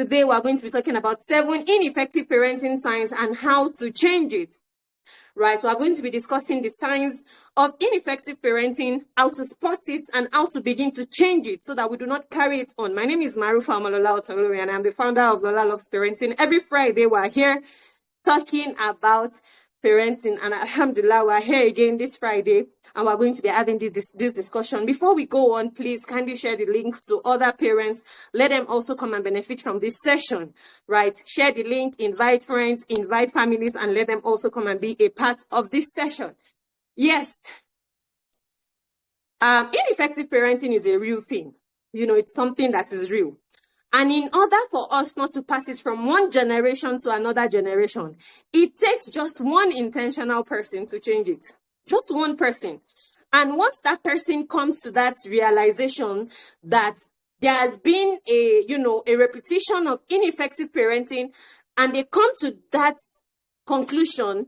today we're going to be talking about 7 ineffective parenting signs and how to change it. Right, we're going to be discussing the signs of ineffective parenting, how to spot it, and how to begin to change it so that we do not carry it on. My name is Marufa Amalola Otolori, and I'm the founder of Lola Loves Parenting. Every Friday, we're here talking about parenting, and alhamdulillah, we're here again this Friday, and we're going to be having this discussion. Before we go on, please kindly share the link to other parents. Let them also come and benefit from this session, right? Share the link, invite friends, invite families, and let them also come and be a part of this session. Yes, ineffective parenting is a real thing. You know, it's something that is real. And in order for us not to pass it from one generation to another generation, it takes just one intentional person to change it. Just one person. And once that person comes to that realization that there has been a repetition of ineffective parenting, and they come to that conclusion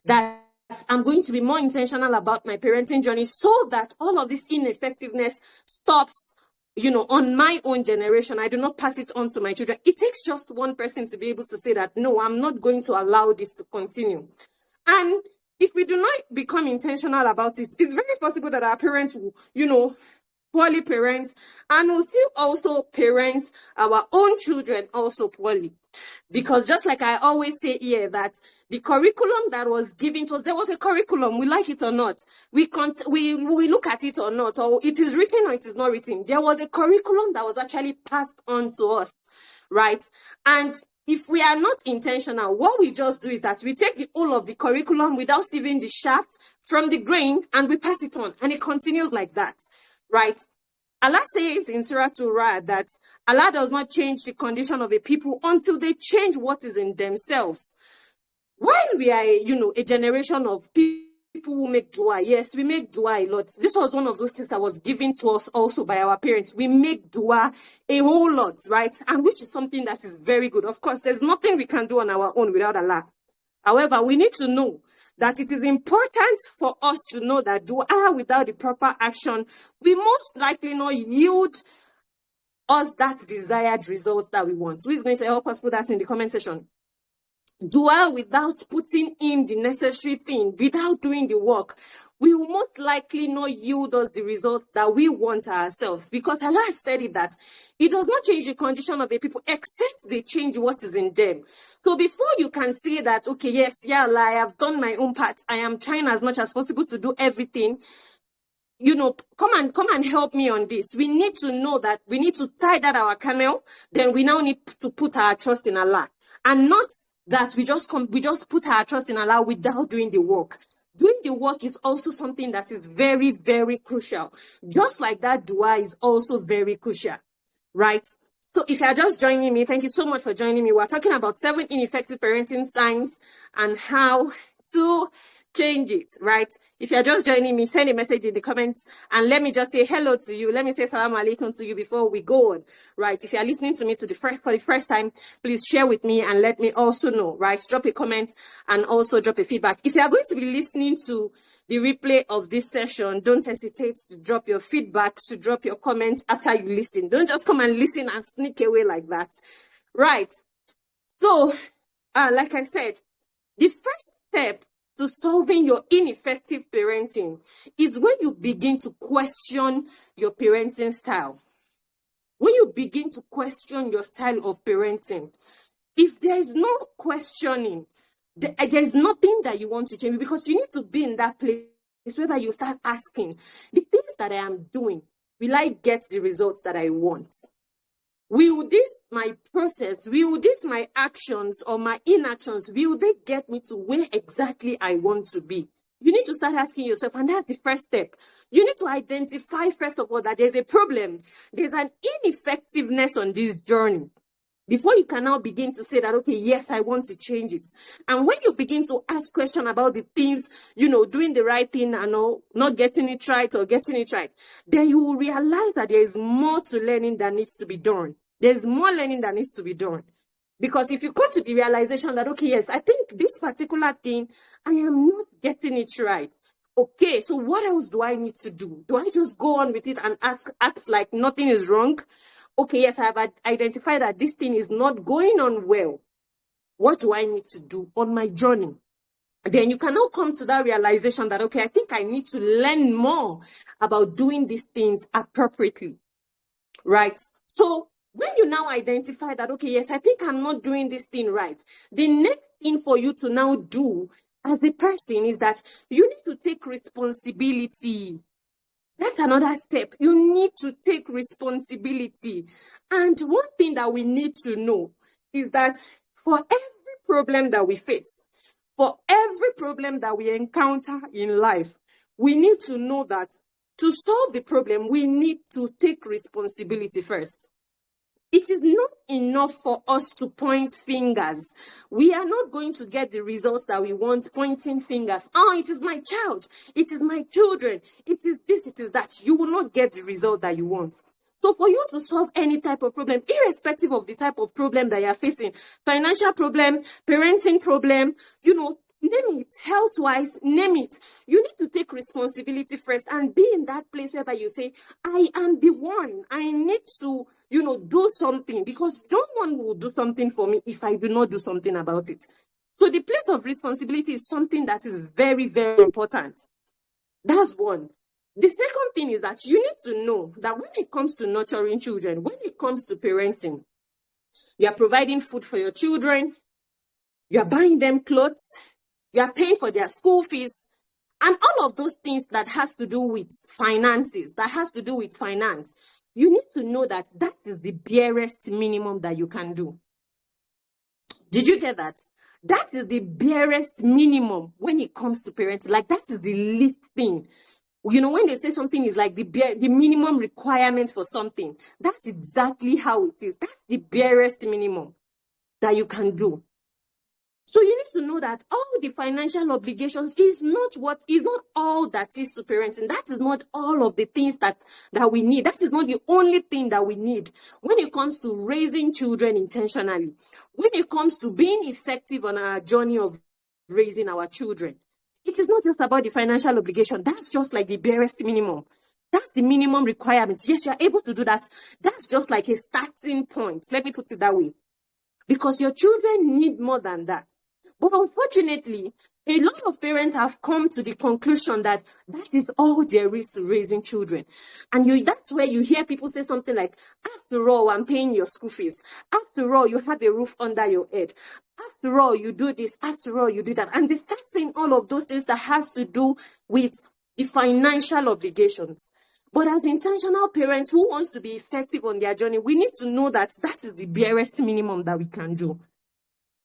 that I'm going to be more intentional about my parenting journey so that all of this ineffectiveness stops, on my own generation. I do not pass it on to my children. It takes just one person to be able to say that, no, I'm not going to allow this to continue. And if we do not become intentional about it, it's very possible that our parents will, poorly parent, and will still also parent our own children also poorly. Because just like I always say here, that the curriculum that was given to us, there was a curriculum, we like it or not, we look at it or not, or it is written or it is not written. There was a curriculum that was actually passed on to us, right? And if we are not intentional, what we just do is that we take the whole of the curriculum without sieving the shaft from the grain, and we pass it on, and it continues like that, right? Allah says in Surah Surah that Allah does not change the condition of a people until they change what is in themselves. While we are, a generation of people who make dua, yes, we make dua a lot. This was one of those things that was given to us also by our parents. We make dua a whole lot, right? And which is something that is very good. Of course, there's nothing we can do on our own without Allah. However, we need to know that it is important for us to know that dua without the proper action will most likely not yield us that desired results that we want. Who is going to help us put that in the comment section? Dua without putting in the necessary thing, without doing the work, will most likely not yield us the results that we want ourselves. Because Allah said it that it does not change the condition of the people except they change what is in them. So before you can say that, okay, yes, yeah, Allah, I have done my own part, I am trying as much as possible to do everything, come and help me on this. We need to know that we need to tie that our camel, then we now need to put our trust in Allah. And not that we just put our trust in Allah without doing the work. Doing the work is also something that is very, very crucial. Just like that, dua is also very crucial, right? So if you are just joining me, thank you so much for joining me. We're talking about 7 ineffective parenting signs and how to change it, right? If you're just joining me, send a message in the comments and let me just say hello to you. Let me say salam alaikum to you before we go on, right? If you're listening to me for the first time, please share with me and let me also know, right? Drop a comment and also drop a feedback. If you are going to be listening to the replay of this session, don't hesitate to drop your feedback, to drop your comments after you listen. Don't just come and listen and sneak away like that, right? So, like I said, the first step to solving your ineffective parenting is when you begin to question your parenting style. When you begin to question your style of parenting, if there is no questioning, there's nothing that you want to change, because you need to be in that place where you start asking, the things that I am doing, will I get the results that I want? Will this, my process, will this, my actions or my inactions, will they get me to where exactly I want to be? You need to start asking yourself, and that's the first step. You need to identify, first of all, that there's a problem. There's an ineffectiveness on this journey before you can now begin to say that, okay, yes, I want to change it. And when you begin to ask questions about the things, doing the right thing and not getting it right or getting it right, then you will realize that there is more to learning that needs to be done. There's more learning that needs to be done. Because if you come to the realization that, okay, yes, I think this particular thing, I am not getting it right. Okay, so what else do I need to do? Do I just go on with it and act like nothing is wrong? okay, yes, I have identified that this thing is not going on well. What do I need to do on my journey? Then you can now come to that realization that, okay, I think I need to learn more about doing these things appropriately, right? So when you now identify that, okay, yes, I think I'm not doing this thing right, the next thing for you to now do as a person is that you need to take responsibility. That's another step. You need to take responsibility. And one thing that we need to know is that for every problem that we face, for every problem that we encounter in life, we need to know that to solve the problem, we need to take responsibility first. It is not enough for us to point fingers. We are not going to get the results that we want pointing fingers. Oh, it is my child. It is my children. It is this, it is that. You will not get the result that you want. So for you to solve any type of problem, irrespective of the type of problem that you're facing, financial problem, parenting problem, name it, health-wise, name it. You need to take responsibility first and be in that place where you say, I am the one. I need to, do something, because no one will do something for me if I do not do something about it. So the place of responsibility is something that is very, very important. That's one. The second thing is that you need to know that when it comes to nurturing children, when it comes to parenting, you are providing food for your children, you are buying them clothes, you are paying for their school fees, and all of those things that has to do with finances, that has to do with finance. You need to know that that is the barest minimum that you can do. Did you get that? That is the barest minimum when it comes to parenting. Like, that is the least thing. When they say something is like the minimum requirement for something, that's exactly how it is. That's the barest minimum that you can do. So you need to know that all the financial obligations is not all that is to parenting. That is not all of the things that we need. That is not the only thing that we need when it comes to raising children intentionally. When it comes to being effective on our journey of raising our children, it is not just about the financial obligation. That's just like the barest minimum. That's the minimum requirement. Yes, you are able to do that. That's just like a starting point. Let me put it that way. Because your children need more than that. But unfortunately, a lot of parents have come to the conclusion that that is all there is to raising children. And that's where you hear people say something like, after all, I'm paying your school fees. After all, you have a roof under your head. After all, you do this. After all, you do that. And they start saying all of those things that has to do with the financial obligations. But as intentional parents who wants to be effective on their journey, we need to know that that is the barest minimum that we can do.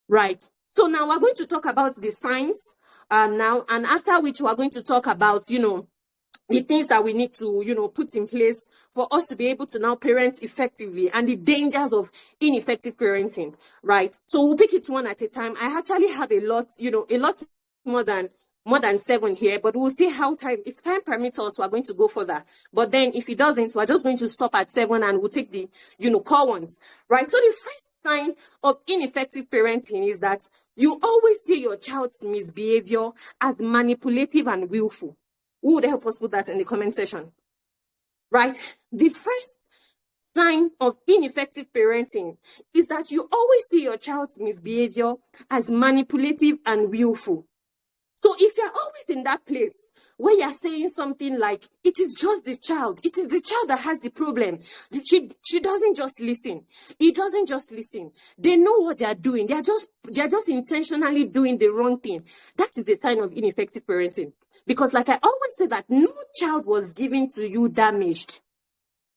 Right? So now we're going to talk about the signs now, and after which we're going to talk about, the things that we need to, put in place for us to be able to now parent effectively, and the dangers of ineffective parenting, right? So we'll pick it one at a time. I actually have a lot more than 7 here, but we'll see if time permits us, we're going to go further. But then if it doesn't, we're just going to stop at 7 and we'll take the, core ones, right? So the first sign of ineffective parenting is that you always see your child's misbehavior as manipulative and willful. Who would help us put that in the comment section? Right? The first sign of ineffective parenting is that you always see your child's misbehavior as manipulative and willful. So if you're always in that place where you're saying something like, it is just the child, it is the child that has the problem. She doesn't just listen. He doesn't just listen. They know what they're doing. They're just intentionally doing the wrong thing. That is a sign of ineffective parenting. Because like I always say that no child was given to you damaged.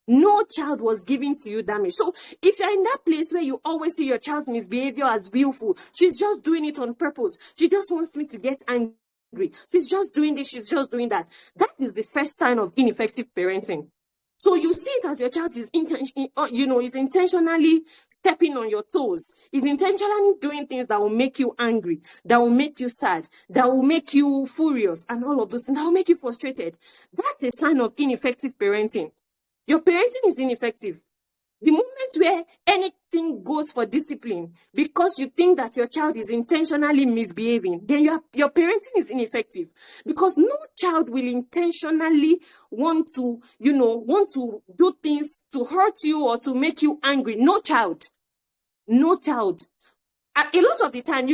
No child was given to you damaged. So if you're in that place where you always see your child's misbehavior as willful, she's just doing it on purpose. She just wants me to get angry. She's just doing this. She's just doing that. That is the first sign of ineffective parenting. So you see it as your child is intentionally stepping on your toes. Is intentionally doing things that will make you angry, that will make you sad, that will make you furious, and all of those things that will make you frustrated. That's a sign of ineffective parenting. Your parenting is ineffective. The moment where anything goes for discipline because you think that your child is intentionally misbehaving, then your parenting is ineffective, because no child will intentionally want to do things to hurt you or to make you angry. No child. A lot of the time,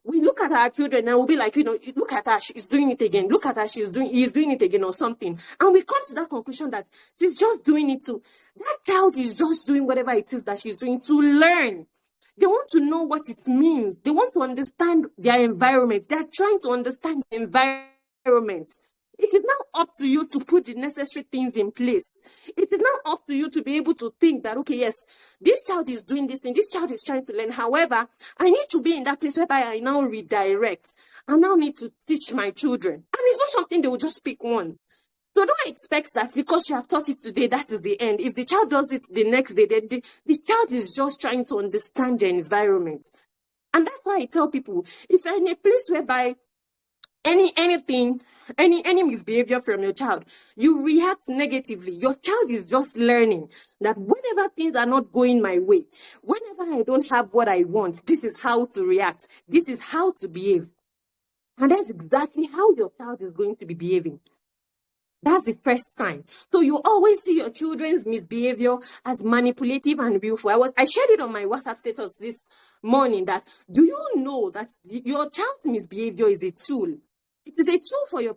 we look at our children and we'll be like, look at her, she's doing it again. Look at her, he's doing it again or something. And we come to that conclusion that she's just doing it to, that child is just doing whatever it is that she's doing to learn. They want to know what it means. They want to understand their environment. They're trying to understand the environment. It is now up to you to put the necessary things in place. It is now up to you to be able to think that, okay, yes, this child is doing this thing. This child is trying to learn. However, I need to be in that place whereby I now redirect. I now need to teach my children. And it's not something they will just pick once. So don't expect that because you have taught it today, that is the end. If the child does it the next day, the child is just trying to understand the environment. And that's why I tell people, if you're in a place whereby any misbehavior from your child, you react negatively, your child is just learning that whenever things are not going my way, whenever I don't have what I want, this is how to react, this is how to behave. And that's exactly how your child is going to be behaving. That's the first sign. So you always see your children's misbehavior as manipulative and willful. I shared it on my WhatsApp status this morning that, do you know that your child's misbehavior is a tool? It is a tool for your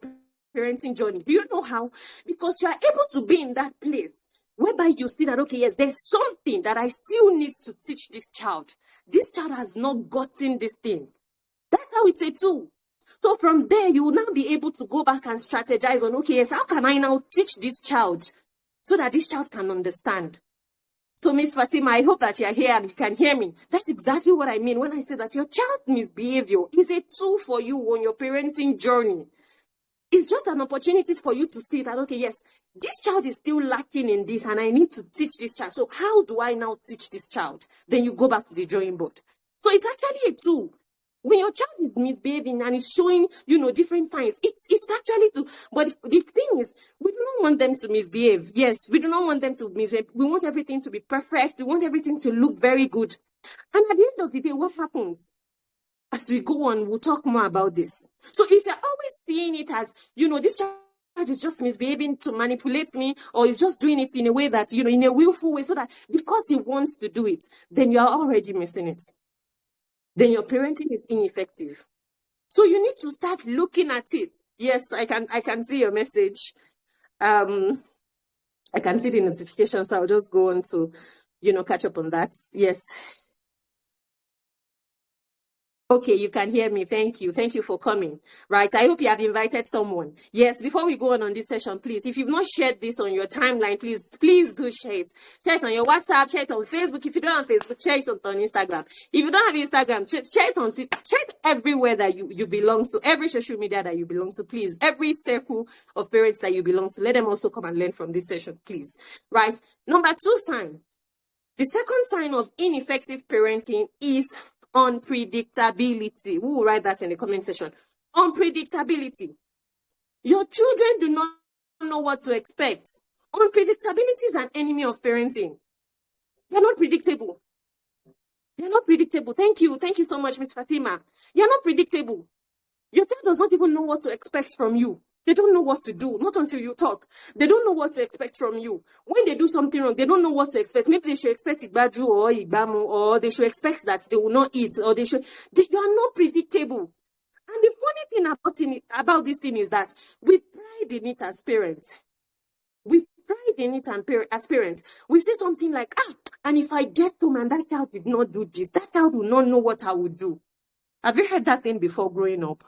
parenting journey. Do you know how? Because you are able to be in that place whereby you see that, okay, yes, there's something that I still need to teach this child. This child has not gotten this thing. That's how it's a tool. So from there, you will now be able to go back and strategize on, okay, yes, how can I now teach this child so that this child can understand? So, Miss Fatima, I hope that you're here and you can hear me. That's exactly what I mean when I say that your child's misbehavior is a tool for you on your parenting journey. It's just an opportunity for you to see that, okay, yes, this child is still lacking in this and I need to teach this child. So how do I now teach this child? Then you go back to the drawing board. So it's actually a tool. When your child is misbehaving and is showing, different signs, it's actually to, but the thing is, we do not want them to misbehave. Yes, we do not want them to misbehave. We want everything to be perfect. We want everything to look very good. And at the end of the day, what happens? As we go on, we'll talk more about this. So if you're always seeing it as, this child is just misbehaving to manipulate me, or is just doing it in a way that, in a willful way, so that because he wants to do it, then you're already missing it. Then your parenting is ineffective. So you need to start looking at it. Yes, I can see your message. I can see the notification, so I'll just go on to, catch up on that. Yes. Okay, you can hear me. Thank you. Thank you for coming. Right. I hope you have invited someone. Yes, before we go on this session, please, if you've not shared this on your timeline, please do share it. Share it on your WhatsApp, share it on Facebook. If you don't have Facebook, share it on Instagram. If you don't have Instagram, share it on Twitter. Share it everywhere that you belong to, every social media that you belong to, please. Every circle of parents that you belong to, let them also come and learn from this session, please. Right. Number 2 sign. The second sign of ineffective parenting is unpredictability. We will write that in the comment section. Unpredictability. Your children do not know what to expect. Unpredictability is an enemy of parenting. They're not predictable. They're not predictable. Thank you. Thank you so much, Miss Fatima. You're not predictable. Your child does not even know what to expect from you. They don't know what to do, not until you talk. They don't know what to expect from you. When they do something wrong, they don't know what to expect. Maybe they should expect Igbaju or Igbamu, or they should expect that they will not eat, or you are not predictable. And the funny thing about this thing is that we pride in it as parents. We pride in it as parents. We say something like, and if I get home and that child did not do this, that child will not know what I would do. Have you heard that thing before growing up?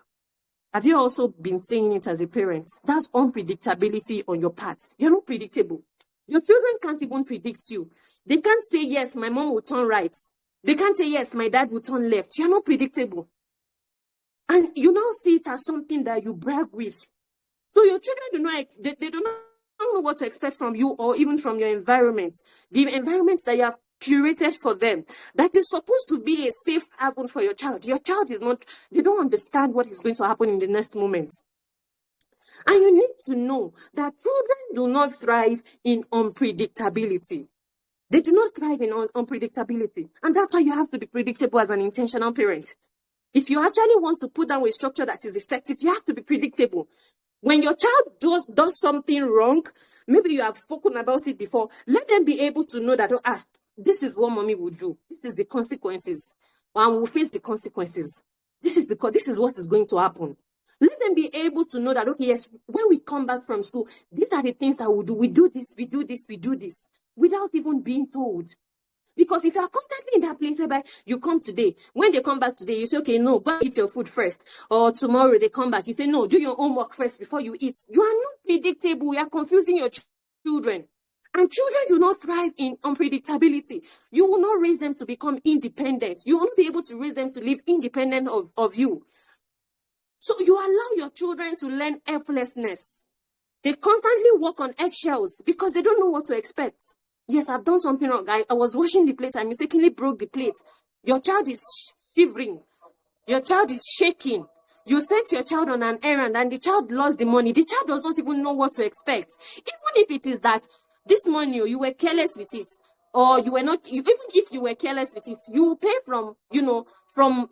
Have you also been saying it as a parent? That's unpredictability on your part. You're not predictable. Your children can't even predict you. They can't say, yes, my mom will turn right. They can't say, yes, my dad will turn left. You're not predictable. And you now see it as something that you brag with. So your children they do not know what to expect from you or even from your environment. The environment that you have curated for them, that is supposed to be a safe haven for your child. Your child is not, they don't understand what is going to happen in the next moment. And you need to know that children do not thrive in unpredictability. They do not thrive in unpredictability. And that's why you have to be predictable as an intentional parent. If you actually want to put down a structure that is effective, you have to be predictable. When your child does something wrong, maybe you have spoken about it before, let them be able to know that, this is what mommy will do. This is the consequences. And we'll face the consequences. This is what is going to happen. Let them be able to know that, okay, yes, when we come back from school, these are the things that we'll do. We do this, we do this, we do this, without even being told. Because if you are constantly in that place whereby you come today, when they come back today, you say, okay, no, go eat your food first. Or tomorrow they come back, you say, no, do your homework first before you eat. You are not predictable. You are confusing your children. And children do not thrive in unpredictability. You will not raise them to become independent. You will not be able to raise them to live independent of you. So you allow your children to learn helplessness. They constantly walk on eggshells because they don't know what to expect. Yes, I've done something wrong. I was washing the plate. I mistakenly broke the plate. Your child is shivering. Your child is shaking. You sent your child on an errand and the child lost the money. The child does not even know what to expect. Even if it is that this money, you were careless with it, or you were not, even if you were careless with it, you will pay from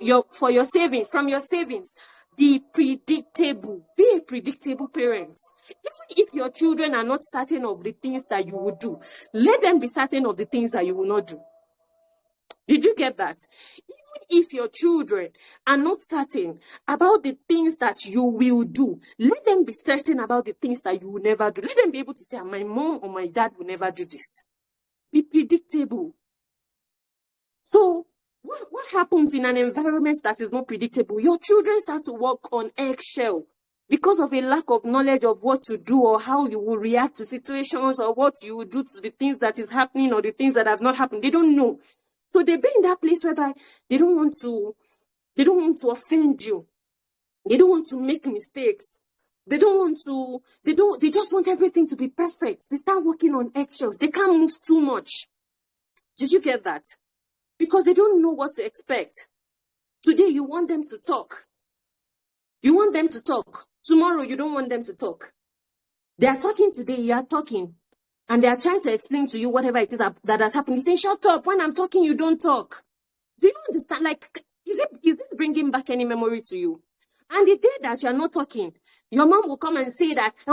your savings. Be predictable. Be a predictable parent. Even if your children are not certain of the things that you will do, let them be certain of the things that you will not do. Did you get that? Even if your children are not certain about the things that you will do, let them be certain about the things that you will never do. Let them be able to say, my mom or my dad will never do this. Be predictable. So, what happens in an environment that is not predictable? Your children start to walk on eggshell because of a lack of knowledge of what to do or how you will react to situations or what you will do to the things that is happening or the things that have not happened. They don't know. So they be in that place whereby they don't want to offend you. They don't want to make mistakes. They just want everything to be perfect. They start walking on eggshells. They can't move too much. Did you get that? Because they don't know what to expect. Today, you want them to talk. You want them to talk. Tomorrow, you don't want them to talk. They are talking today, you are talking. And they are trying to explain to you whatever it is that has happened. You say, shut up. When I'm talking, you don't talk. Do you understand? Like, is this bringing back any memory to you? And the day that you are not talking, your mom will come and say that, do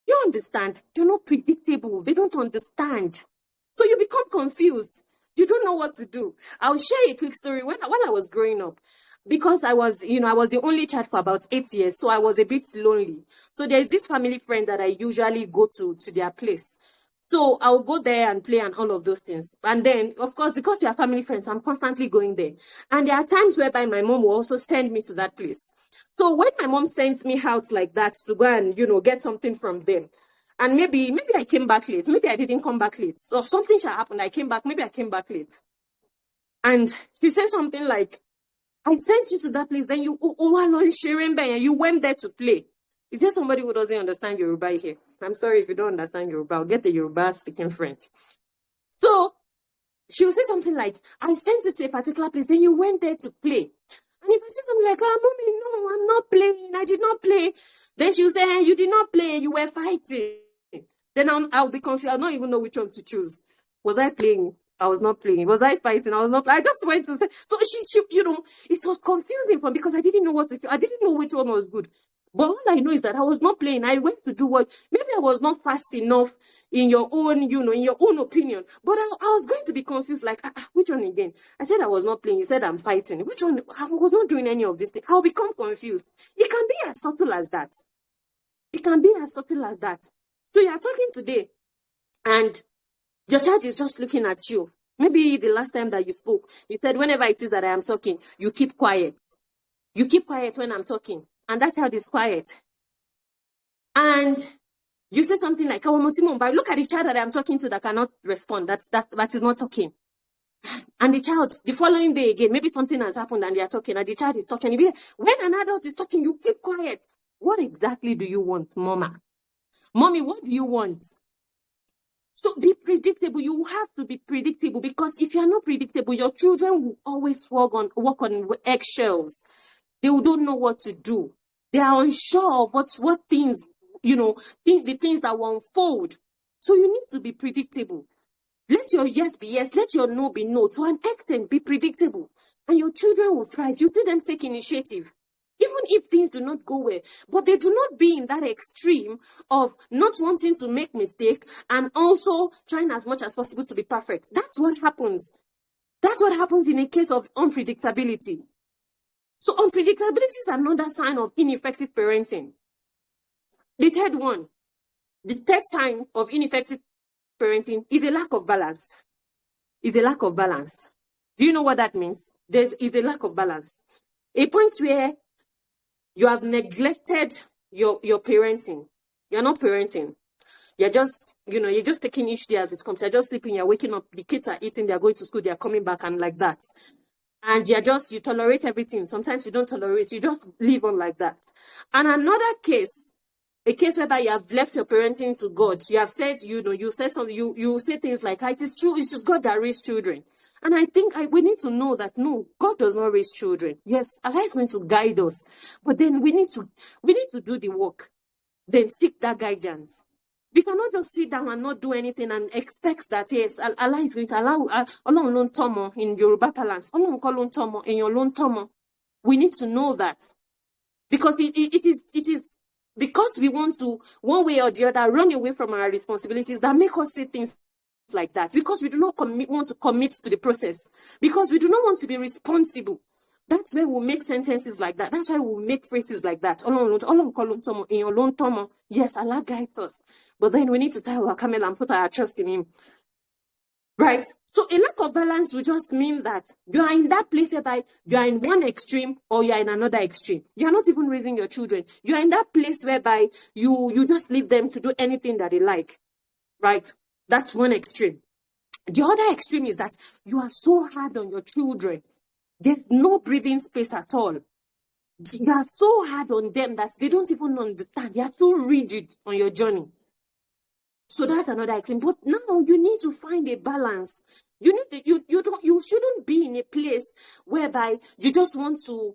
you understand? You're not predictable. They don't understand. So you become confused. You don't know what to do. I'll share a quick story. When I was growing up, because I was the only child for about 8 years, so I was a bit lonely. So there's this family friend that I usually go to their place. So I'll go there and play and all of those things. And then, of course, because you are family friends, I'm constantly going there. And there are times whereby my mom will also send me to that place. So when my mom sends me out like that to go and, get something from them, and maybe I came back late. Maybe I didn't come back late. So something shall happen. Maybe I came back late. And she said something like, I sent you to that place, then you went there to play. Is there somebody who doesn't understand Yoruba here? I'm sorry if you don't understand Yoruba. I'll get the Yoruba speaking friend. So she will say something like, I sent you to a particular place, then you went there to play. And if I say something like, mommy, no, I'm not playing. I did not play. Then she will say, hey, you did not play. You were fighting. Then I'll be confused. I'll not even know which one to choose. Was I playing? I was not playing. Was I fighting? I was not. I just went to say. So she it was confusing for me because I didn't know what to do. I didn't know which one was good. But all I know is that I was not playing. I went to do what, maybe I was not fast enough in your own, in your own opinion. But I was going to be confused, like, which one again? I said I was not playing. You said I'm fighting. Which one? I was not doing any of this thing. I'll become confused. It can be as subtle as that. It can be as subtle as that. So you are talking today, and your child is just looking at you. Maybe the last time that you spoke, you said, whenever it is that I am talking, you keep quiet. You keep quiet when I'm talking. And that child is quiet. And you say something like, look at the child that I'm talking to that cannot respond. That is not talking. And the child, the following day again, maybe something has happened and they are talking, and the child is talking. When an adult is talking, you keep quiet. What exactly do you want, mama? Mommy, what do you want? So be predictable. You have to be predictable, because if you're not predictable, your children will always walk on eggshells. They don't know what to do. They are unsure of what things, the things that will unfold So you need to be predictable. Let your yes be yes, let your no be no. To an extent, be predictable. And your children will thrive. You see them take initiative. Even if things do not go well, but they do not be in that extreme of not wanting to make mistake and also trying as much as possible to be perfect. That's what happens. That's what happens in a case of unpredictability. So unpredictability is another sign of ineffective parenting. The third sign of ineffective parenting is a lack of balance. Is a lack of balance. Do you know what that means? There is a lack of balance. A point where you have neglected your parenting. You're not parenting. You're just, you're just taking each day as it comes. You're just sleeping, you're waking up, the kids are eating, they're going to school, they're coming back, and like that. And you tolerate everything. Sometimes you don't tolerate, you just live on like that. And another case, a case whereby you have left your parenting to God. You have said, you said something, you say things like, it is true, it's just God that raised children. And I think we need to know that, no, God does not raise children. Yes, Allah is going to guide us. But then we need to do the work. Then seek that guidance. We cannot just sit down and not do anything and expect that, yes, Allah is going to allow, Allah alone tomo in Yoruba balance, Allah alone tomo in your loan tomo. We need to know that. Because it is because we want to, one way or the other, run away from our responsibilities that make us say things like that, because we do not want to commit to the process, because we do not want to be responsible. That's why we'll make sentences like that. That's why we'll make phrases like that. Yes, Allah guides us, but then we need to tie our camel and put our trust in Him. Right? So a lack of balance will just mean that you are in that place whereby you are in one extreme or you are in another extreme. You are not even raising your children. You are in that place whereby you just leave them to do anything that they like. Right? That's one extreme. The other extreme is that you are so hard on your children. There's no breathing space at all. You are so hard on them that they don't even understand. You are too rigid on your journey. So that's another extreme. But now you need to find a balance. You shouldn't be in a place whereby you just want to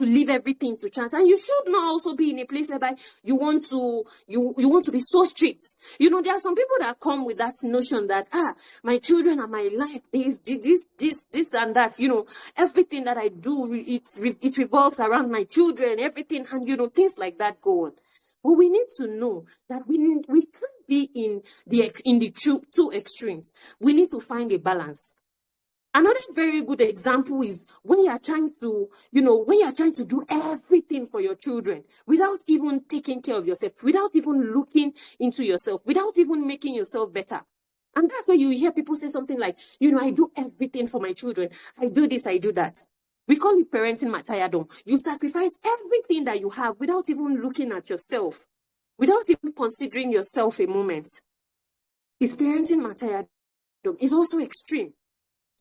leave everything to chance. And you should not also be in a place whereby you want to be so strict. There are some people that come with that notion that my children are my life. This and that. Everything that I do, it revolves around my children, everything, and things like that go on. But we need to know that we can't be in the two extremes. We need to find a balance. Another very good example is when you are trying to do everything for your children without even taking care of yourself, without even looking into yourself, without even making yourself better. And that's why you hear people say something like, I do everything for my children. I do this, I do that. We call it parenting matayadom. You sacrifice everything that you have without even looking at yourself, without even considering yourself a moment. It's parenting matayadom. It's also extreme.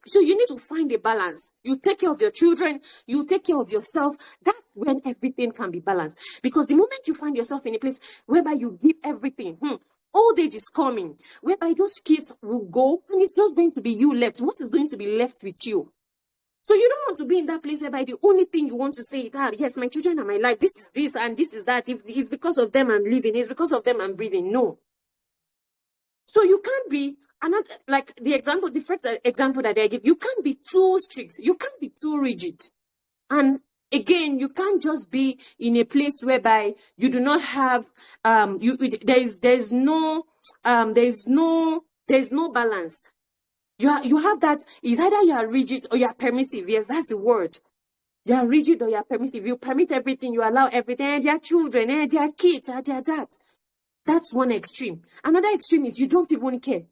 So you need to find a balance. You take care of your children, you take care of yourself. That's when everything can be balanced. Because the moment you find yourself in a place whereby you give everything, old age is coming, whereby those kids will go and it's just going to be you left. What is going to be left with you? So you don't want to be in that place whereby the only thing you want to say is, yes, my children are my life. This is this and this is that. If it's because of them I'm living, it's because of them I'm breathing. No. So you can't be, like the first example that I give, you can't be too strict. You can't be too rigid. And again, you can't just be in a place whereby you do not have, there's no balance. You have that. It's either you are rigid or you are permissive. Yes, that's the word. You are rigid or you are permissive. You permit everything, you allow everything, and their children, and their kids, and their that. That's one extreme. Another extreme is you don't even care.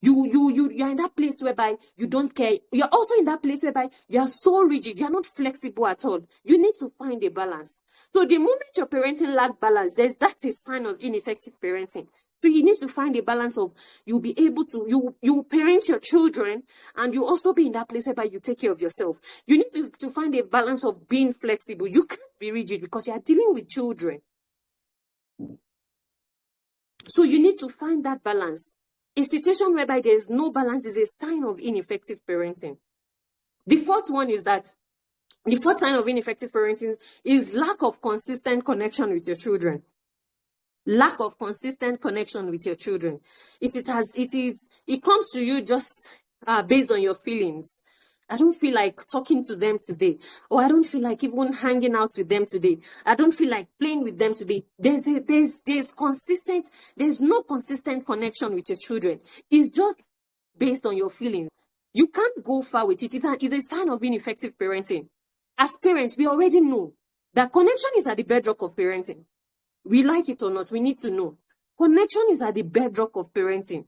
You're in that place whereby you don't care. You're also in that place whereby you are so rigid. You're not flexible at all. You need to find a balance. So the moment your parenting lack balance, that's a sign of ineffective parenting. So you need to find a balance of, you'll be able to, you parent your children and you also be in that place whereby you take care of yourself. You need to find a balance of being flexible. You can't be rigid because you are dealing with children. So you need to find that balance. A situation whereby there is no balance is a sign of ineffective parenting. The fourth sign of ineffective parenting is lack of consistent connection with your children. lack of consistent connection with your children. It comes to you just based on your feelings. I don't feel like talking to them today, or I don't feel like even hanging out with them today. I don't feel like playing with them today. There's no consistent connection with your children. It's just based on your feelings. You can't go far with it. It's a sign of ineffective parenting. As parents, we already know that connection is at the bedrock of parenting. We like it or not, we need to know. Connection is at the bedrock of parenting.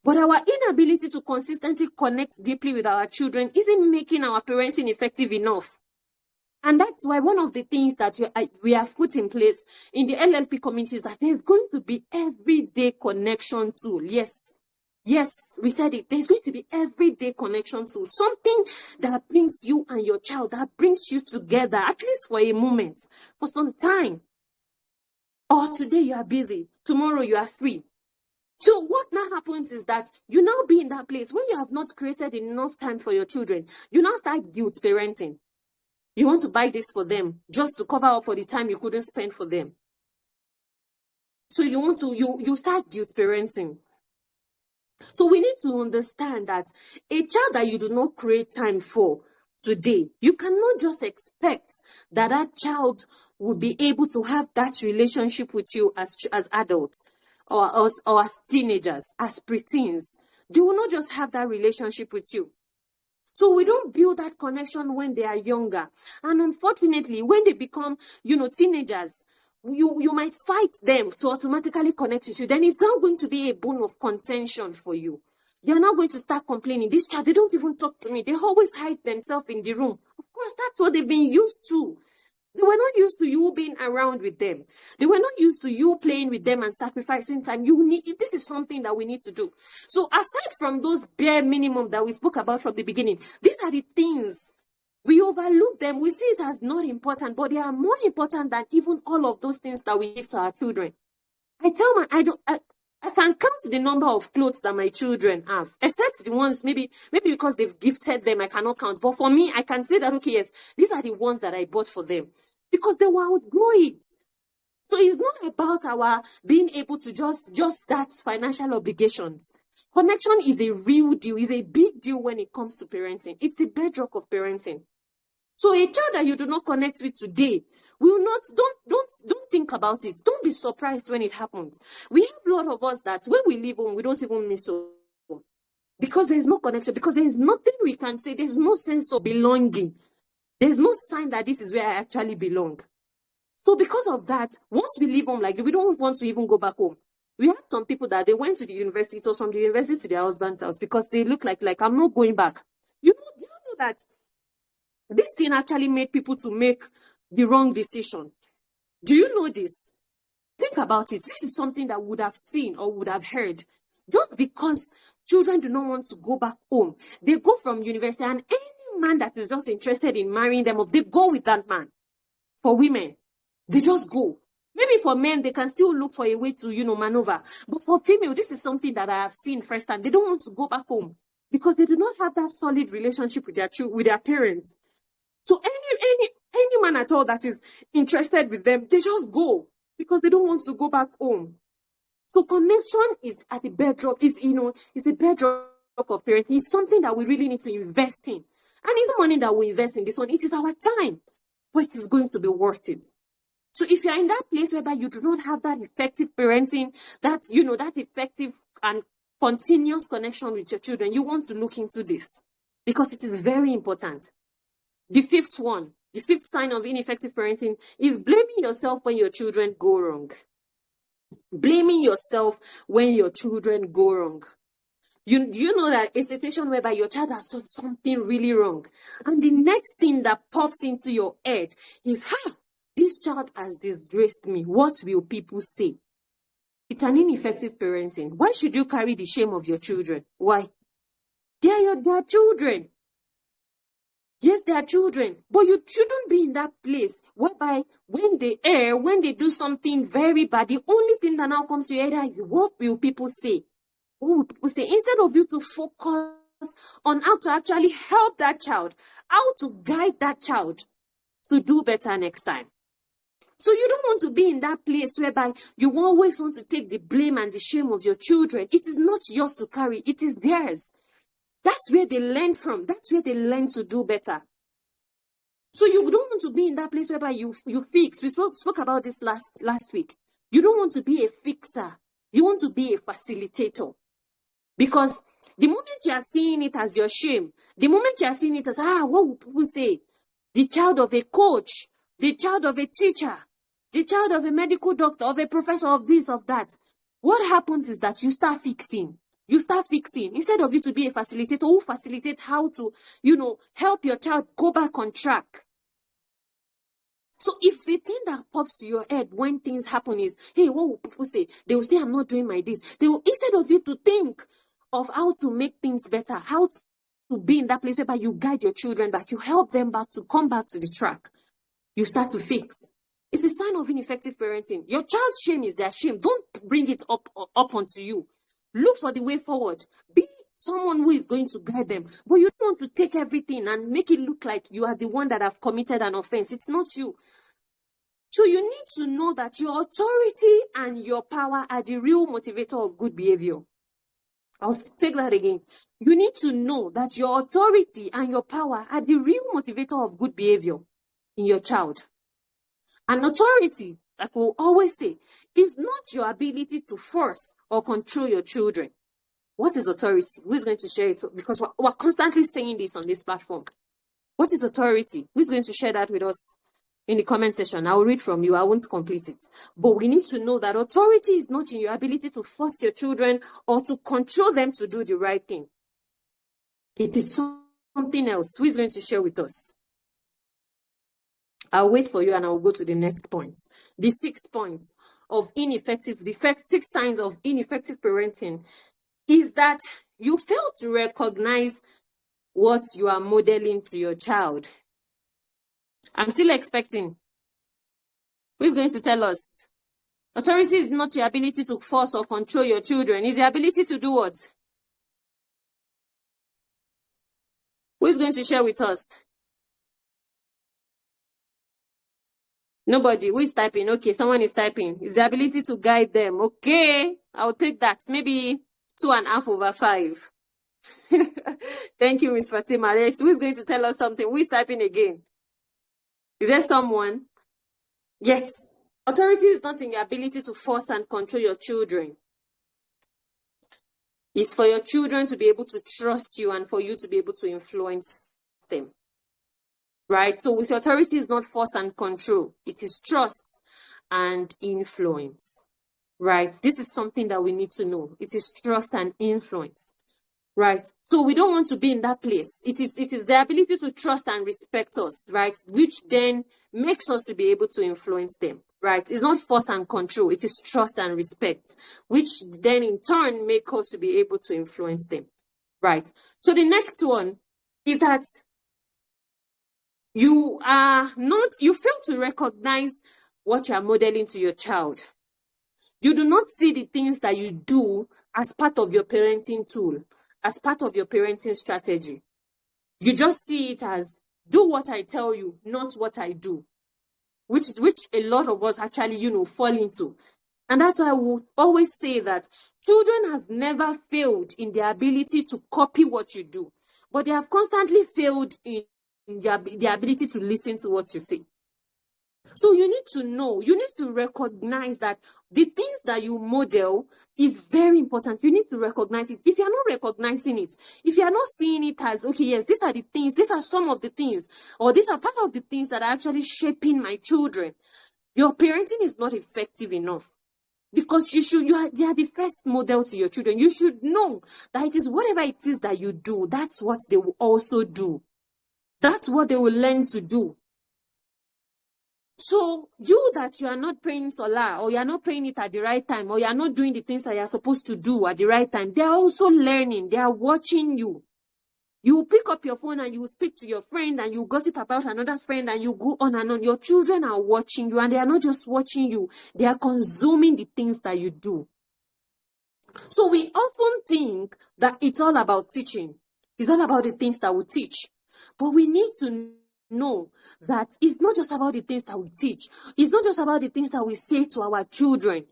But our inability to consistently connect deeply with our children isn't making our parenting effective enough. And that's why one of the things that we have put in place in the LLP community is that there's going to be everyday connection tool. Yes, we said it. There's going to be everyday connection tool. Something that brings you and your child, that brings you together, at least for a moment, for some time. Or today you are busy, tomorrow you are free. So what now happens is that you now be in that place when you have not created enough time for your children. You now start guilt parenting. You want to buy this for them just to cover up for the time you couldn't spend for them. So you start guilt parenting. So we need to understand that a child that you do not create time for today, you cannot just expect that child will be able to have that relationship with you as adults or as teenagers, as preteens. They will not just have that relationship with you. So we don't build that connection when they are younger. And unfortunately, when they become, teenagers, you might fight them to automatically connect with you. Then it's now going to be a bone of contention for you. You're now going to start complaining. This child, they don't even talk to me. They always hide themselves in the room. Of course, that's what they've been used to. They were not used to you being around with them. They were not used to you playing with them and sacrificing time. This is something that we need to do. So aside from those bare minimum that we spoke about from the beginning, these are the things. We overlook them. We see it as not important, but they are more important than even all of those things that we give to our children. I can count the number of clothes that my children have, except the ones maybe because they've gifted them, I cannot count. But for me, I can say that, okay, yes, these are the ones that I bought for them because they will outgrow it. So it's not about our being able to just start financial obligations. Connection is a real deal, is a big deal when it comes to parenting. It's the bedrock of parenting. So a child that you do not connect with today don't think about it. Don't be surprised when it happens. We have a lot of us that when we leave home, we don't even miss home. Because there is no connection, because there is nothing we can say. There's no sense of belonging. There's no sign that this is where I actually belong. So because of that, once we leave home, we don't want to even go back home. We had some people that they went to the university, so from the university to their husband's house because they look like I'm not going back. Do you know that this thing actually made people to make the wrong decision? Do you know this? Think about it. This is something that would have seen or would have heard. Just because children do not want to go back home, they go from university, and any man that is just interested in marrying them, they go with that man. For women, they just go. Maybe for men, they can still look for a way to, maneuver. But for female, this is something that I have seen firsthand. They don't want to go back home because they do not have that solid relationship with their parents. So any man at all that is interested with them, they just go because they don't want to go back home. So connection is at the bedrock, it's a bedrock of parenting. It's something that we really need to invest in. And even money that we invest in this one, it is our time, but it is going to be worth it. So if you're in that place whereby you do not have that effective parenting, that effective and continuous connection with your children, you want to look into this because it is very important. The fifth sign of ineffective parenting is blaming yourself when your children go wrong. Blaming yourself when your children go wrong. Do you know that a situation whereby your child has done something really wrong, and the next thing that pops into your head is, this child has disgraced me. What will people say? It's an ineffective parenting. Why should you carry the shame of your children? Why? They are children. Yes, they are children, but you shouldn't be in that place whereby when they do something very bad, the only thing that now comes to your head is, what will people say? What will people say? Instead of you to focus on how to actually help that child, how to guide that child to do better next time. So you don't want to be in that place whereby you always want to take the blame and the shame of your children. It is not yours to carry. It is theirs. That's where they learn from. That's where they learn to do better. So you don't want to be in that place whereby you fix. We spoke about this last week. You don't want to be a fixer. You want to be a facilitator. Because the moment you are seeing it as your shame, the moment you are seeing it as, what will people say? The child of a coach, the child of a teacher, the child of a medical doctor, of a professor, of this, of that. What happens is that you start fixing. You start fixing. Instead of you to be a facilitator who facilitate how to, help your child go back on track. So if the thing that pops to your head when things happen is, hey, what will people say? They will say, I'm not doing my this. They will, instead of you to think of how to make things better, how to be in that place whereby you guide your children back, you help them back to come back to the track, you start to fix. It's a sign of ineffective parenting. Your child's shame is their shame. Don't bring it up onto you. Look for the way forward. Be someone who is going to guide them. But you don't want to take everything and make it look like you are the one that have committed an offense. It's not you. So you need to know that your authority and your power are the real motivator of good behavior. I'll take that again. You need to know that your authority and your power are the real motivator of good behavior in your child. And authority, like we'll always say, is not your ability to force or control your children. What is authority? Who is going to share it? Because we're constantly saying this on this platform. What is authority? Who is going to share that with us in the comment section? I will read from you. I won't complete it. But we need to know that authority is not in your ability to force your children or to control them to do the right thing. It is something else. Who is going to share with us? I'll wait for you and I'll go to the next point. The 6th point of ineffective, the 6 signs of ineffective parenting is that you fail to recognize what you are modeling to your child. I'm still expecting. Who is going to tell us? Authority is not your ability to force or control your children. It's your ability to do what? Who is going to share with us? Nobody. Who is typing? Okay, someone is typing. It's the ability to guide them. Okay, I'll take that. Maybe 2.5/5. Thank you, Miss Fatima. Yes, who is going to tell us something? Who is typing again? Is there someone? Yes. Authority is not in your ability to force and control your children. It's for your children to be able to trust you and for you to be able to influence them. Right? So with authority is not force and control. It is trust and influence. Right? This is something that we need to know. It is trust and influence. Right? So we don't want to be in that place. It is the ability to trust and respect us, right? Which then makes us to be able to influence them. Right? It's not force and control. It is trust and respect, which then in turn make us to be able to influence them. Right? So the next one is that you fail to recognize what you are modeling to your child. You do not see the things that you do as part of your parenting tool, as part of your parenting strategy. You just see it as, do what I tell you, not what I do, which a lot of us actually, fall into. And that's why I will always say that children have never failed in their ability to copy what you do, but they have constantly failed in their ability to listen to what you say. So you need to know, you need to recognize that the things that you model is very important. You need to recognize it. If you're not recognizing it, if you're not seeing it as, okay, yes, these are the things, these are some of the things, or these are part of the things that are actually shaping my children, your parenting is not effective enough. Because they are the first model to your children. You should know that it is whatever it is that you do, that's what they will also do. That's what they will learn to do. So you that you are not praying Salah, or you are not praying it at the right time, or you are not doing the things that you are supposed to do at the right time, they are also learning. They are watching you. You will pick up your phone and you will speak to your friend and you gossip about another friend and you go on and on. Your children are watching you, and they are not just watching you. They are consuming the things that you do. So we often think that it's all about teaching. It's all about the things that we teach. But we need to know that it's not just about the things that we teach. It's not just about the things that we say to our children,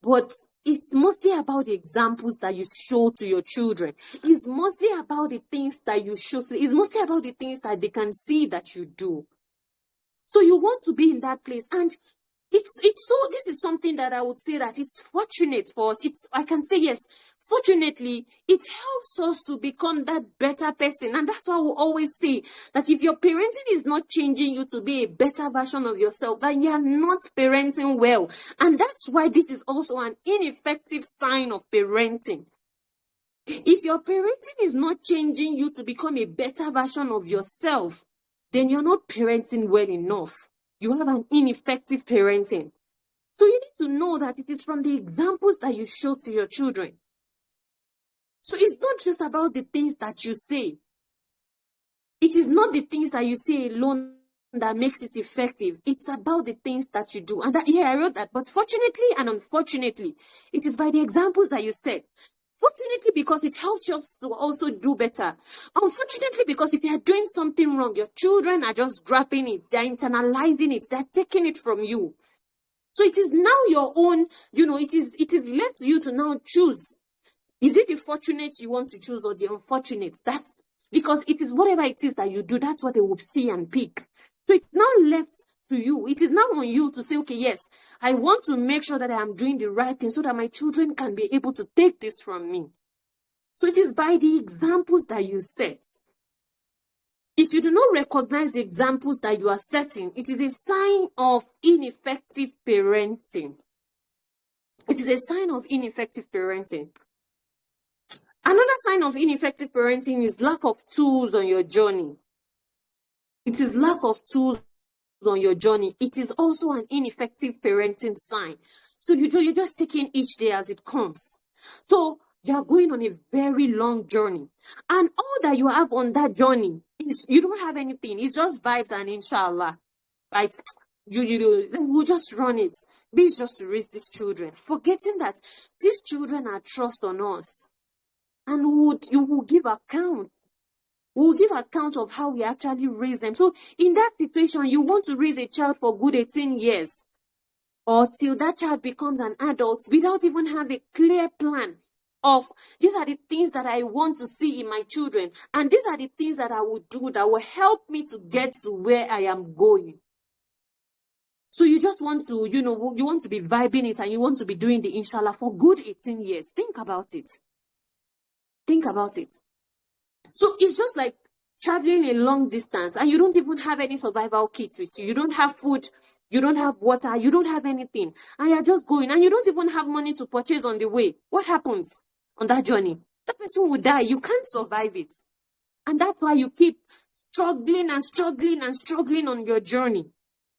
but it's mostly about the examples that you show to your children. It's mostly about the things that you show to, it's mostly about the things that they can see that you do. So you want to be in that place. And this is something that I would say that is fortunate for us. I can say, yes, fortunately, it helps us to become that better person. And that's why we always say that if your parenting is not changing you to be a better version of yourself, then you are not parenting well. And that's why this is also an ineffective sign of parenting. If your parenting is not changing you to become a better version of yourself, then you're not parenting well enough. You have an ineffective parenting. So you need to know that it is from the examples that you show to your children. So it's not just about the things that you say. It is not the things that you say alone that makes it effective. It's about the things that you do. And I wrote that. But fortunately and unfortunately, it is by the examples that you set. Fortunately, because it helps you to also do better. Unfortunately, because if you are doing something wrong, your children are just grabbing it. They're internalizing it. They're taking it from you. So it is now your own, it is left to you to now choose. Is it the fortunate you want to choose or the unfortunate? That's because it is whatever it is that you do, that's what they will see and pick. So it's now left to you. It is now on you to say, okay, yes, I want to make sure that I am doing the right thing so that my children can be able to take this from me. So it is by the examples that you set. If you do not recognize the examples that you are setting, it is a sign of ineffective parenting. It is a sign of ineffective parenting. Another sign of ineffective parenting is lack of tools on your journey. It is lack of tools on your journey. It is also an ineffective parenting sign. So you're just taking each day as it comes. So you're going on a very long journey. And all that you have on that journey is you don't have anything. It's just vibes and inshallah. Right? We'll just run it. This is just to raise these children. Forgetting that these children are trust on us. And you will give account. We will give account of how we actually raise them. So in that situation, you want to raise a child for good 18 years or till that child becomes an adult without even having a clear plan of these are the things that I want to see in my children. And these are the things that I will do that will help me to get to where I am going. So you just want to, you want to be vibing it and you want to be doing the inshallah for good 18 years. Think about it. Think about it. So it's just like traveling a long distance and you don't even have any survival kits with you. You don't have food, you don't have water, you don't have anything. And you're just going and you don't even have money to purchase on the way. What happens on that journey? That person will die. You can't survive it. And that's why you keep struggling and struggling and struggling on your journey.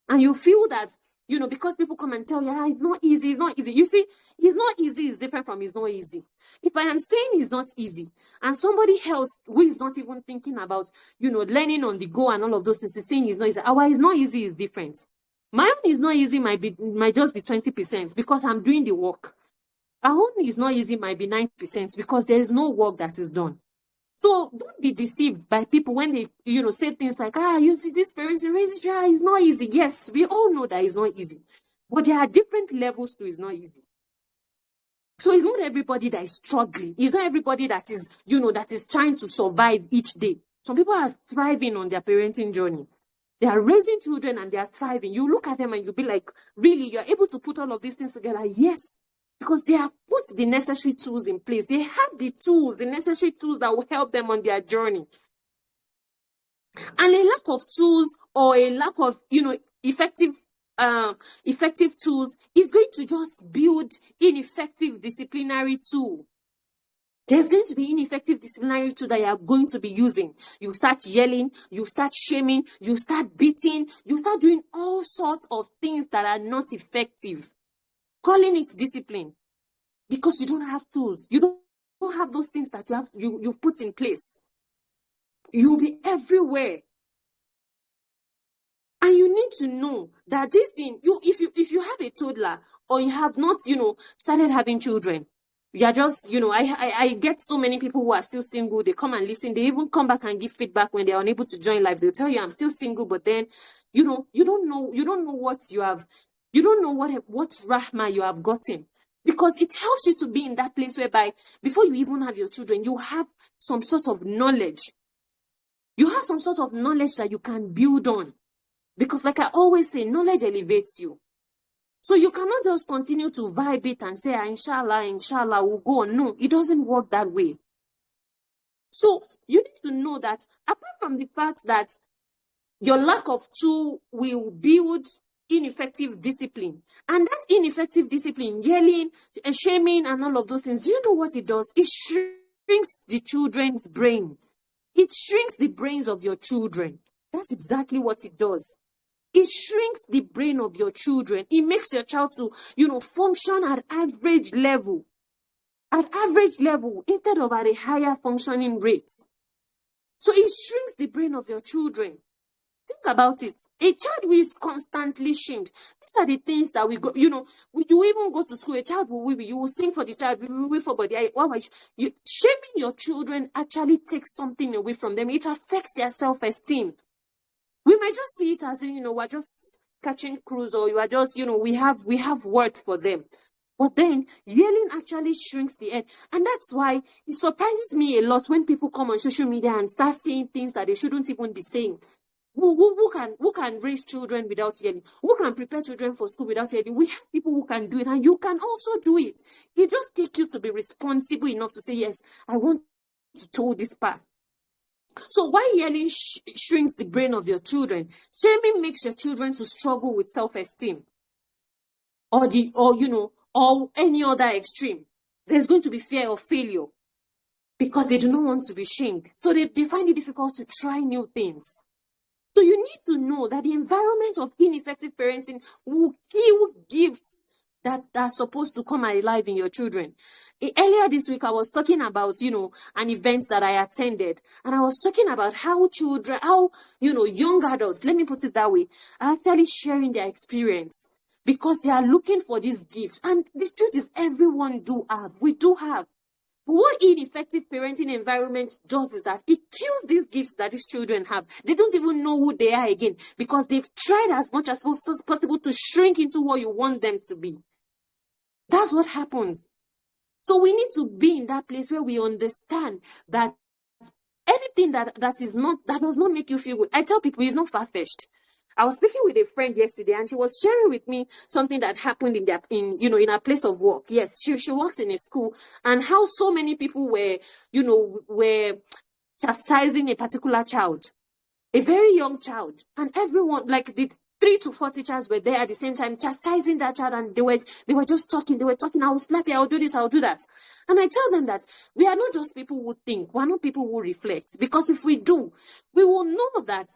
And you feel that, because people come and tell you, it's not easy, it's not easy. You see, it's not easy is different from it's not easy. If I am saying it's not easy, and somebody else who is not even thinking about, learning on the go and all of those things is saying it's not easy, our is not easy is different. My own is not easy might just be 20% because I'm doing the work. Our own is not easy might be 9% because there is no work that is done. So don't be deceived by people when they, say things like, you see this parenting raising child is not easy. Yes, we all know that it's not easy. But there are different levels to it's not easy. So it's not everybody that is struggling. It's not everybody that is, that is trying to survive each day. Some people are thriving on their parenting journey. They are raising children and they are thriving. You look at them and you'll be like, really, you're able to put all of these things together? Yes. Because they have put the necessary tools in place. They have the necessary tools that will help them on their journey. And a lack of tools or a lack of, effective tools is going to just build ineffective disciplinary tool. There's going to be ineffective disciplinary tool that you are going to be using. You start yelling, you start shaming, you start beating, you start doing all sorts of things that are not effective. Calling it discipline because you don't have tools. You don't have those things that you've put in place. You'll be everywhere. And you need to know that this thing, if you have a toddler or you have not, started having children, You are just, I get so many people who are still single. They come and listen. They even come back and give feedback when they are unable to join live. They'll tell you, I'm still single, but then, you don't know what you have, you don't know what rahma you have gotten. Because it helps you to be in that place whereby before you even have your children, you have some sort of knowledge. You have some sort of knowledge that you can build on. Because like I always say, knowledge elevates you. So you cannot just continue to vibe it and say, inshallah, we'll go on. No, it doesn't work that way. So you need to know that apart from the fact that your lack of tool will build ineffective discipline, and that ineffective discipline, yelling, shaming, and all of those things, do you know what it does? It shrinks the children's brain. It shrinks the brains of your children. That's exactly what it does. It shrinks the brain of your children. It makes your child to, function at average level. At average level, instead of at a higher functioning rate. So it shrinks the brain of your children. Think about it. A child who is constantly shamed. These are the things that we go, you even go to school, a child will weep, you will sing for the child, we will wait for body. Shaming your children actually takes something away from them. It affects their self-esteem. We might just see it as, we're just catching crews, or you are just, we have words for them. But then yelling actually shrinks the head. And that's why it surprises me a lot when people come on social media and start saying things that they shouldn't even be saying. Who can raise children without yelling? Who can prepare children for school without yelling? We have people who can do it, and you can also do it. It just takes you to be responsible enough to say, yes, I want to toe this path. So why yelling shrinks the brain of your children? Shaming makes your children to struggle with self-esteem, or any other extreme. There's going to be fear of failure because they do not want to be shamed. So they find it difficult to try new things. So you need to know that the environment of ineffective parenting will kill gifts that are supposed to come alive in your children. Earlier this week, I was talking about, an event that I attended. And I was talking about how young adults, let me put it that way, are actually sharing their experience because they are looking for these gifts. And the truth is, everyone do have. We do have. What ineffective parenting environment does is that it kills these gifts that these children have. They don't even know who they are again because they've tried as much as possible to shrink into what you want them to be. That's what happens. So we need to be in that place where we understand that anything that does not make you feel good. I tell people it's not far-fetched. I was speaking with a friend yesterday, and she was sharing with me something that happened in a place of work. Yes, she works in a school, and how so many people were chastising a particular child, a very young child, and everyone, like the 3 to 4 teachers were there at the same time chastising that child, and they were just talking. They were talking, I will slap you, I'll do this, I'll do that. And I tell them that we are not just people who think, we are not people who reflect, because if we do, we will know that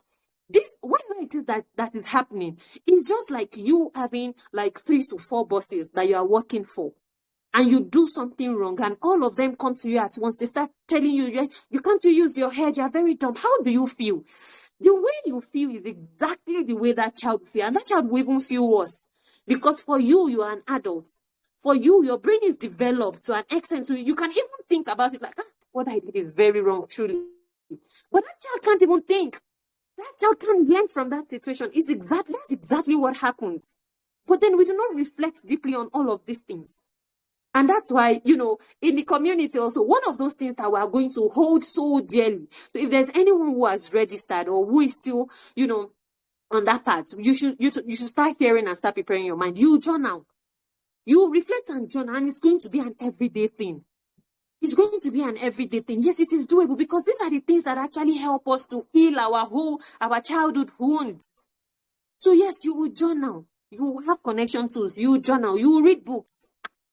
whatever it is that is happening is just like you having like 3 to 4 bosses that you are working for, and you do something wrong, and all of them come to you at once. They start telling you, you can't use your head, you're very dumb. How do you feel? The way you feel is exactly the way that child will feel, and that child will even feel worse, because for you are an adult. For you, your brain is developed to an extent, so you can even think about it like, what I did is very wrong, truly. But that child can't even think. That child can't learn from that situation. That's exactly what happens. But then we do not reflect deeply on all of these things. And that's why, in the community also, one of those things that we are going to hold so dearly. So if there's anyone who has registered or who is still, on that part, you should start hearing and start preparing your mind. You journal. You reflect and journal, and it's going to be an everyday thing. It's going to be an everyday thing. Yes, it is doable, because these are the things that actually help us to heal our childhood wounds. So yes, you will journal. You will have connection tools. You will journal. You will read books.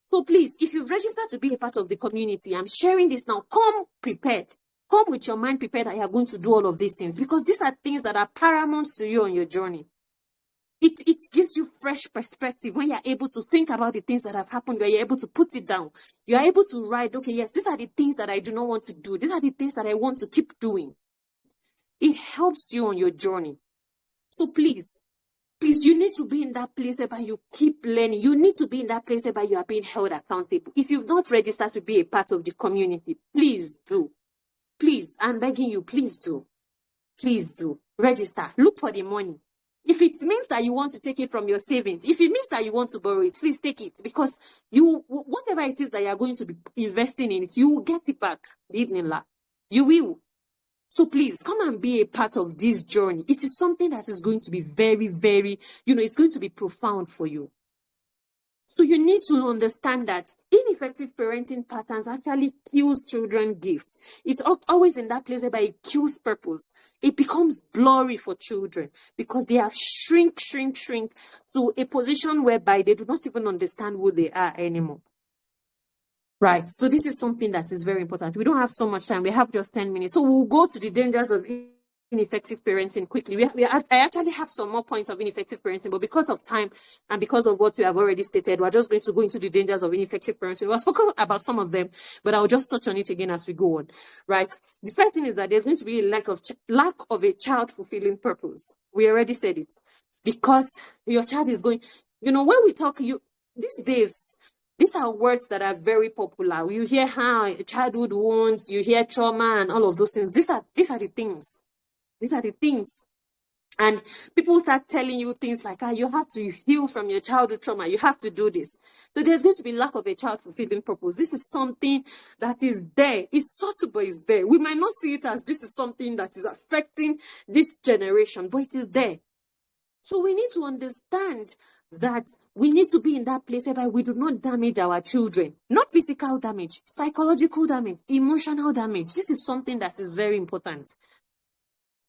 So please, if you've registered to be a part of the community, I'm sharing this now. Come prepared. Come with your mind prepared that you are going to do all of these things, because these are things that are paramount to you on your journey. It gives you fresh perspective when you're able to think about the things that have happened, where you're able to put it down. You're able to write, okay, yes, these are the things that I do not want to do. These are the things that I want to keep doing. It helps you on your journey. So please, Please, you need to be in that place where you keep learning. You need to be in that place where you are being held accountable. If you've not registered to be a part of the community, please do. Please, I'm begging you, please do. Please do. Register. Look for the money. If it means that you want to take it from your savings, if it means that you want to borrow it, please take it, because whatever it is that you are going to be investing in it, you will get it back. You will. So please come and be a part of this journey. It is something that is going to be very, very, it's going to be profound for you. So you need to understand that ineffective parenting patterns actually kills children gifts. It's always in that place where it kills purpose. It becomes blurry for children because they have shrink to a position whereby they do not even understand who they are anymore. Right. So this is something that is very important. We don't have so much time. We have just 10 minutes. So we'll go to the dangers of ineffective parenting quickly. I actually have some more points of ineffective parenting, but because of time and because of what we have already stated, we're just going to go into the dangers of ineffective parenting. We've spoken about some of them, but I'll just touch on it again as we go on. Right. The first thing is that there's going to be a lack of a child fulfilling purpose. We already said it, because your child is going, when we talk, these days, these are words that are very popular. You hear childhood wounds, you hear trauma and all of those things. These are the things. These are the things. And people start telling you things like, you have to heal from your childhood trauma. You have to do this. So there's going to be lack of a child fulfilling purpose. This is something that is there. It's subtle, but it's there. We might not see it as this is something that is affecting this generation, but it is there. So we need to understand that we need to be in that place whereby we do not damage our children. Not physical damage, psychological damage, emotional damage. This is something that is very important.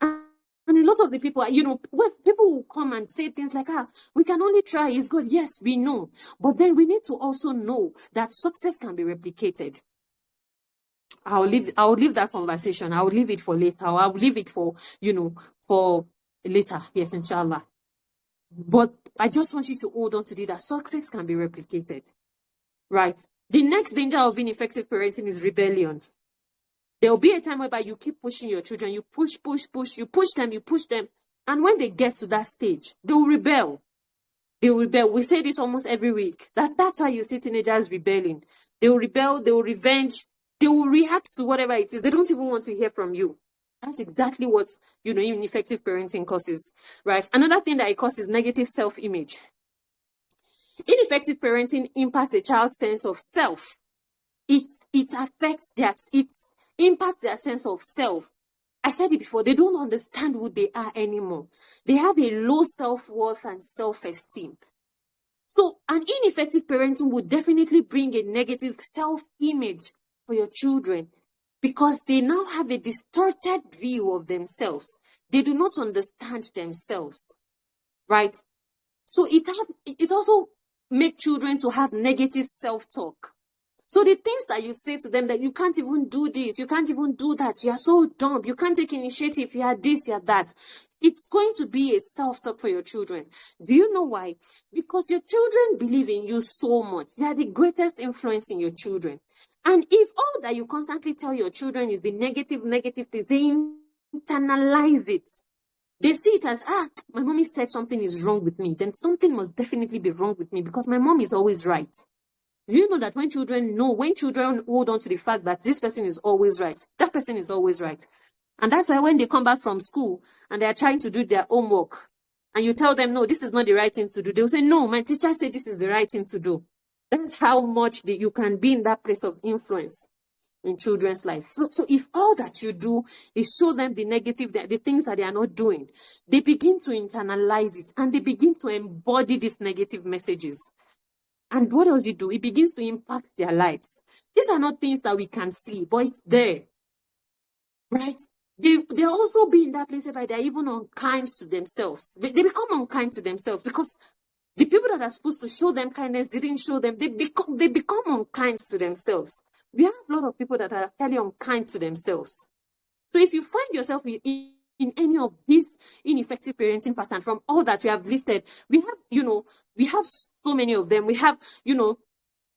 And a lot of the people, when people will come and say things like, we can only try, it's good. Yes, we know. But then we need to also know that success can be replicated. I'll leave that conversation. I'll leave it for later. I'll leave it for later. Yes, inshallah. But I just want you to hold on to that success can be replicated. Right. The next danger of ineffective parenting is rebellion. There will be a time whereby you keep pushing your children. You push, you push them. And when they get to that stage, they will rebel. We say this almost every week. That's why you see teenagers rebelling. They will rebel, they will revenge, they will react to whatever it is. They don't even want to hear from you. That's exactly what, ineffective parenting causes, right? Another thing that it causes is negative self-image. Ineffective parenting impacts a child's sense of self. It impacts their sense of self. I said it before, they don't understand who they are anymore. They have a low self-worth and self-esteem. So an ineffective parenting would definitely bring a negative self-image for your children, because they now have a distorted view of themselves. They do not understand themselves, right? So it also makes children to have negative self-talk. So the things that you say to them, that you can't even do this, you can't even do that, you are so dumb, you can't take initiative, you are this, you are that. It's going to be a self-talk for your children. Do you know why? Because your children believe in you so much. You are the greatest influence in your children. And if all that you constantly tell your children is the negative things, they internalize it. They see it as, my mommy said something is wrong with me, then something must definitely be wrong with me because my mom is always right. Do you know that when children hold on to the fact that this person is always right, that person is always right. And that's why when they come back from school and they are trying to do their homework and you tell them, no, this is not the right thing to do, they'll say, no, my teacher said this is the right thing to do. That's how much you can be in that place of influence in children's life. So if all that you do is show them the negative, the things that they are not doing, they begin to internalize it and they begin to embody these negative messages. And what does it do? It begins to impact their lives. These are not things that we can see, but it's there, right? They also be in that place where they're even unkind to themselves. They become unkind to themselves because the people that are supposed to show them kindness didn't show them. They become unkind to themselves. We have a lot of people that are actually unkind to themselves. So if you find yourself in any of these ineffective parenting patterns from all that we have listed, we have so many of them. We have,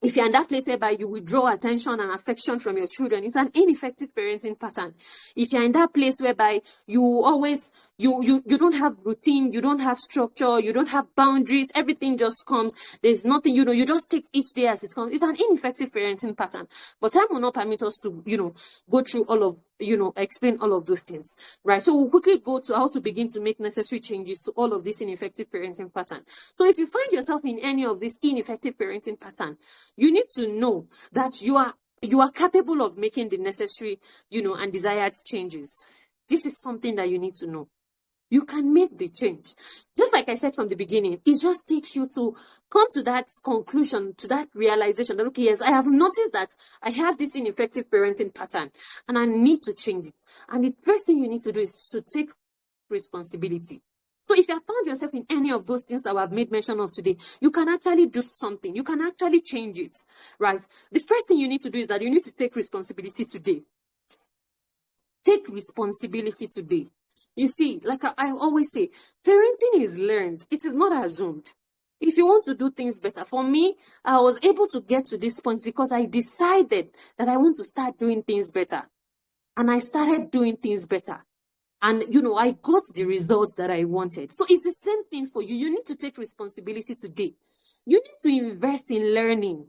If you're in that place whereby you withdraw attention and affection from your children, it's an ineffective parenting pattern. If you're in that place whereby you always, you don't have routine, you don't have structure, you don't have boundaries, everything just comes, there's nothing, you just take each day as it comes. It's an ineffective parenting pattern. But time will not permit us to, go through all of, explain all of those things, right? So we'll quickly go to how to begin to make necessary changes to all of this ineffective parenting pattern. So if you find yourself in any of this ineffective parenting pattern, you need to know that you are capable of making the necessary, and desired changes. This is something that you need to know. You can make the change. Just like I said from the beginning, it just takes you to come to that conclusion, to that realization that, okay, yes, I have noticed that I have this ineffective parenting pattern and I need to change it. And the first thing you need to do is to take responsibility. So if you have found yourself in any of those things that we have made mention of today, you can actually do something. You can actually change it, right? The first thing you need to do is that you need to take responsibility today. Take responsibility today. You see, like I always say, parenting is learned. It is not assumed. If you want to do things better, for me, I was able to get to this point because I decided that I want to start doing things better. And I started doing things better. And, I got the results that I wanted. So it's the same thing for you. You need to take responsibility today. You need to invest in learning.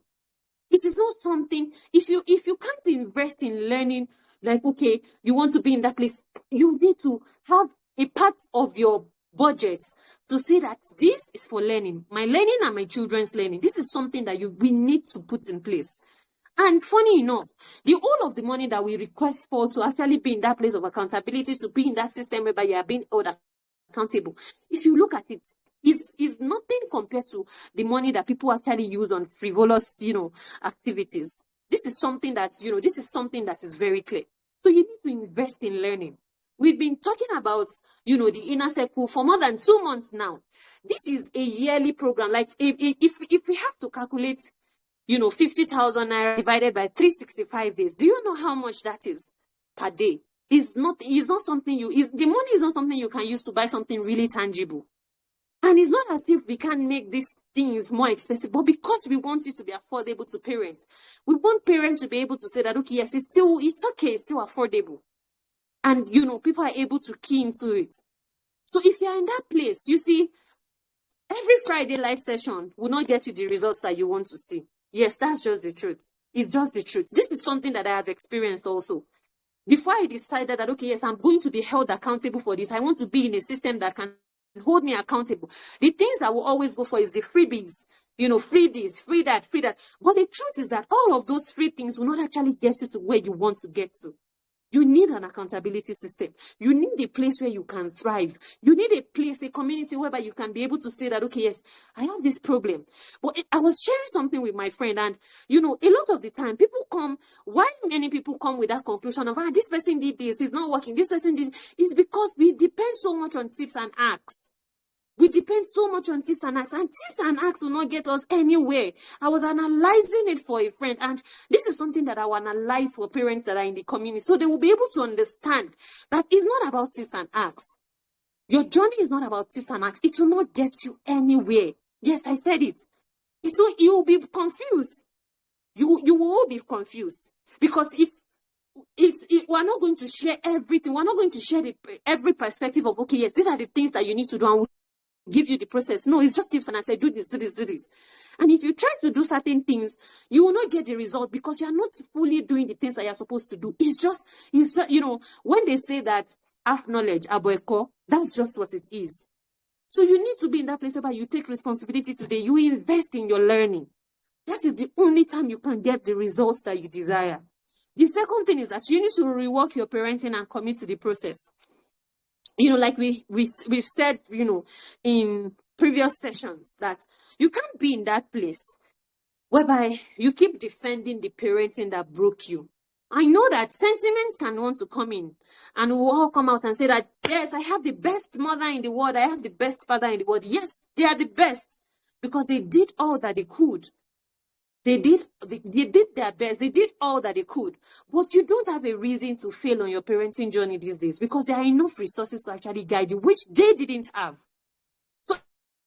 It is not something, if you can't invest in learning, like, okay, you want to be in that place, you need to have a part of your budget to say that this is for learning. My learning and my children's learning. This is something that we need to put in place. And funny enough, the whole of the money that we request for to actually be in that place of accountability, to be in that system whereby you are being held accountable, if you look at it, is nothing compared to the money that people actually use on frivolous, activities. This is something that, that is very clear. So you need to invest in learning. We've been talking about, the inner circle for more than 2 months now. This is a yearly program. Like if we have to calculate, 50,000 naira divided by 365 days, do you know how much that is per day? It's not something the money is not something you can use to buy something really tangible. And it's not as if we can make these things more expensive, but because we want it to be affordable to parents. We want parents to be able to say that, okay, yes, it's okay, it's still affordable. And, people are able to key into it. So if you're in that place, you see, every Friday live session will not get you the results that you want to see. Yes, that's just the truth. It's just the truth. This is something that I have experienced also. Before I decided that, okay, yes, I'm going to be held accountable for this, I want to be in a system that can hold me accountable. The things that will always go for is the freebies, free this, free that, free that. But the truth is that all of those free things will not actually get you to where you want to get to. You need an accountability system. You need a place where you can thrive. You need a place, a community whereby you can be able to say that, okay, yes, I have this problem. But I was sharing something with my friend, and, a lot of the time, why many people come with that conclusion of, this person did this, it's not working, this person did this, it's because we depend so much on tips and hacks. We depend so much on tips and hacks, and tips and hacks will not get us anywhere. I was analyzing it for a friend, and this is something that I will analyze for parents that are in the community, so they will be able to understand that it's not about tips and hacks. Your journey is not about tips and hacks. It will not get you anywhere. Yes, I said it. You will be confused. You will all be confused, because if we're not going to share everything, we're not going to share every perspective of, okay, yes, these are the things that you need to do, and give you the process. No, it's just tips, and I say, do this, do this, do this. And if you try to do certain things, you will not get the result because you are not fully doing the things that you're supposed to do. It's just, when they say that half knowledge, aboeko, that's just what it is. So you need to be in that place where you take responsibility today. You invest in your learning. That is the only time you can get the results that you desire. The second thing is that you need to rework your parenting and commit to the process. Like we've said, in previous sessions, that you can't be in that place whereby you keep defending the parenting that broke you. I know that sentiments can want to come in, and we'll all come out and say that, yes, I have the best mother in the world, I have the best father in the world. Yes, they are the best because they did all that they could. They did their best. They did all that they could. But you don't have a reason to fail on your parenting journey these days because there are enough resources to actually guide you, which they didn't have. So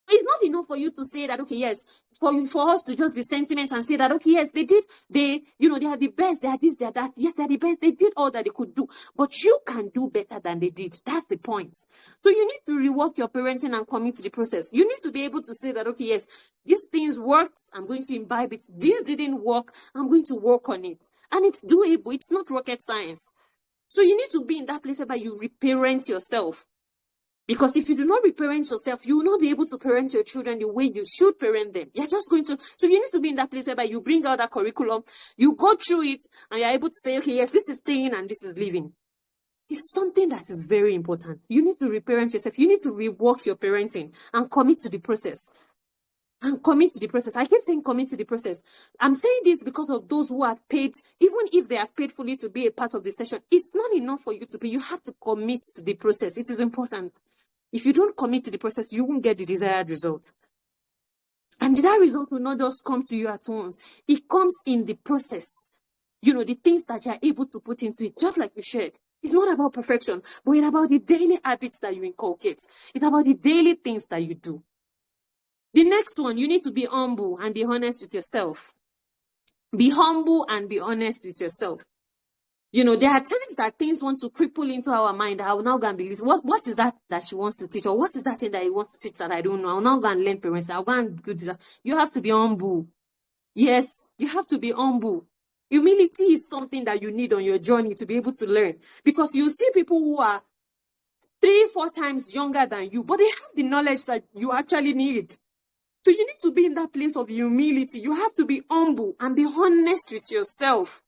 it's not enough for you to say that, okay, yes, for us to just be sentiment and say that, okay, yes, they did, they are the best, they are this, they are that. Yes, they are the best. They did all that they could do, but you can do better than they did. That's the point. So you need to rework your parenting and commit to the process. You need to be able to say that, okay, yes, these things worked, I'm going to imbibe it. This didn't work, I'm going to work on it. And it's doable. It's not rocket science. So you need to be in that place where you reparent yourself. Because if you do not reparent yourself, you will not be able to parent your children the way you should parent them. You're just going to, so you need to be in that place where you bring out that curriculum, you go through it, and you're able to say, okay, yes, this is staying and this is leaving. It's something that is very important. You need to reparent yourself. You need to rework your parenting and commit to the process. And commit to the process. I keep saying commit to the process. I'm saying this because of those who have paid, even if they have paid fully to be a part of the session, it's not enough for you to pay. You have to commit to the process. It is important. If you don't commit to the process, you won't get the desired result. And that result will not just come to you at once. It comes in the process. The things that you are able to put into it, just like we shared. It's not about perfection, but it's about the daily habits that you inculcate. It's about the daily things that you do. The next one, you need to be humble and be honest with yourself. Be humble and be honest with yourself. There are times that things want to cripple into our mind. I will now go and be listening. What is that she wants to teach? Or what is that thing that he wants to teach that I don't know? I'll now go and learn parents. I'll go and do that. You have to be humble. Yes, you have to be humble. Humility is something that you need on your journey to be able to learn. Because you see people who are 3-4 times younger than you, but they have the knowledge that you actually need. So you need to be in that place of humility. You have to be humble and be honest with yourself.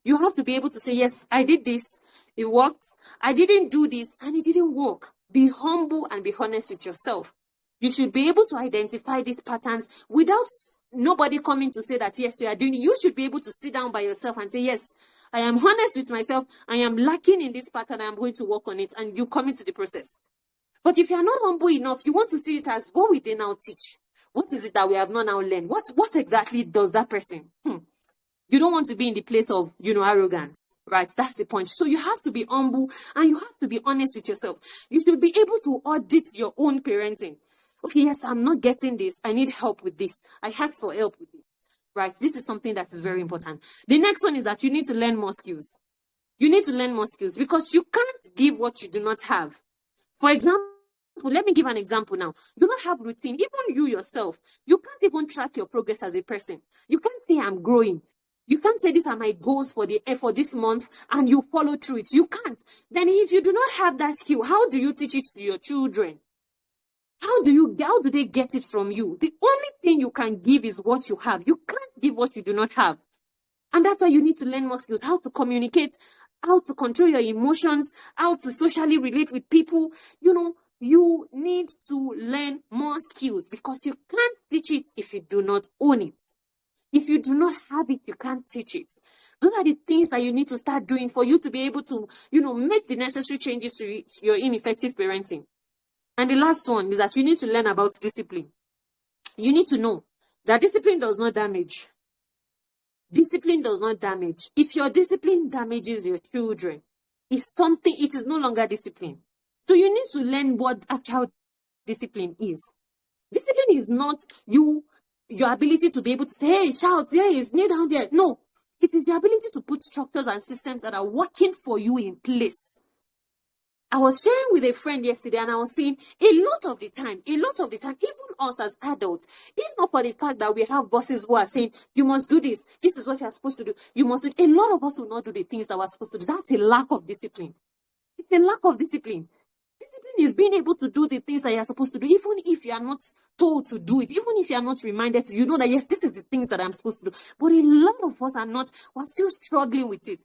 You have to be able to say, yes, I did this, it worked. I didn't do this, and it didn't work. Be humble and be honest with yourself. You should be able to identify these patterns without nobody coming to say that, yes, you are doing it. You should be able to sit down by yourself and say, yes, I am honest with myself. I am lacking in this pattern. I am going to work on it. And you commit to the process. But if you are not humble enough, you want to see it as, what will they now teach? What is it that we have not now learned? What exactly does that person? You don't want to be in the place of, arrogance, right? That's the point. So you have to be humble and you have to be honest with yourself. You should be able to audit your own parenting. Okay, yes, I'm not getting this. I need help with this. I ask for help with this, right? This is something that is very important. The next one is that you need to learn more skills. You need to learn more skills because you can't give what you do not have. For example, let me give an example now. You don't have routine. Even you yourself, you can't even track your progress as a person. You can't say I'm growing. You can't say these are my goals for this month and you follow through it. You can't. Then if you do not have that skill, how do you teach it to your children? How do they get it from you? The only thing you can give is what you have. You can't give what you do not have. And that's why you need to learn more skills, how to communicate, how to control your emotions, how to socially relate with people. You need to learn more skills because you can't teach it if you do not own it. If you do not have it, you can't teach it. Those are the things that you need to start doing for you to be able to, make the necessary changes to your ineffective parenting. And the last one is that you need to learn about discipline. You need to know that discipline does not damage. Discipline does not damage. If your discipline damages your children, it is no longer discipline. So you need to learn what actual discipline is. Discipline is not your ability to be able to say, hey, shout, hey, kneel down there. No, it is the ability to put structures and systems that are working for you in place. I was sharing with a friend yesterday and I was saying a lot of the time, even us as adults, even not for the fact that we have bosses who are saying, you must do this is what you're supposed to do, you must do. A lot of us will not do the things that we're supposed to do. That's a lack of discipline. It's a lack of discipline. Discipline is being able to do the things that you're supposed to do, even if you are not told to do it, even if you are not reminded to, you know that, yes, this is the things that I'm supposed to do. But a lot of us are not, we're still struggling with it.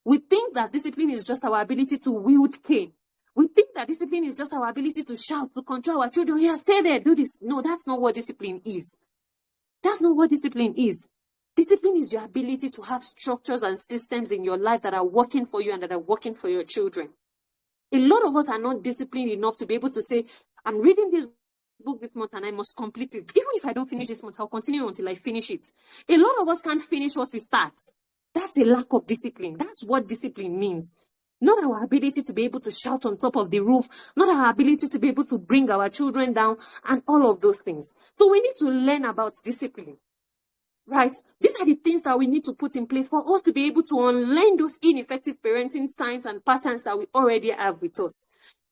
We think that discipline is just our ability to wield cane. We think that discipline is just our ability to shout, to control our children. Yeah, stay there, do this. No, that's not what discipline is. That's not what discipline is. Discipline is your ability to have structures and systems in your life that are working for you and that are working for your children. A lot of us are not disciplined enough to be able to say, I'm reading this book this month and I must complete it. Even if I don't finish this month, I'll continue until I finish it. A lot of us can't finish what we start. That's a lack of discipline. That's what discipline means. not our ability to be able to shout on top of the roof, not our ability to be able to bring our children down, and all of those things. So we need to learn about discipline, right? These are the things that we need to put in place for us to be able to unlearn those ineffective parenting signs and patterns that we already have with us.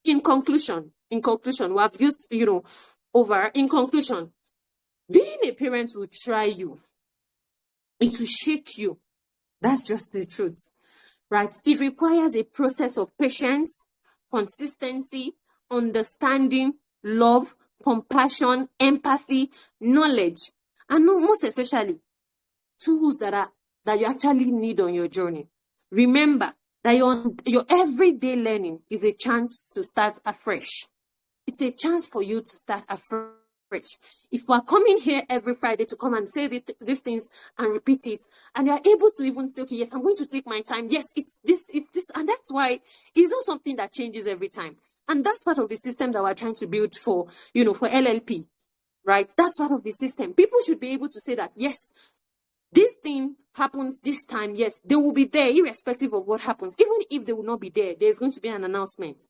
In conclusion, we have used, in conclusion, being a parent will try you. It will shake you. That's just the truth, right? It requires a process of patience, consistency, understanding, love, compassion, empathy, knowledge, and most especially, tools that you actually need on your journey. Remember that your everyday learning is a chance to start afresh. It's a chance for you to start afresh. If we are coming here every Friday to come and say these things and repeat it, and you are able to even say, okay, yes, I'm going to take my time. Yes, it's this, and that's why it's not something that changes every time. And that's part of the system that we're trying to build for LLP, right? That's part of the system. People should be able to say that, yes, this thing happens this time. Yes, they will be there irrespective of what happens. Even if they will not be there, there's going to be an announcement.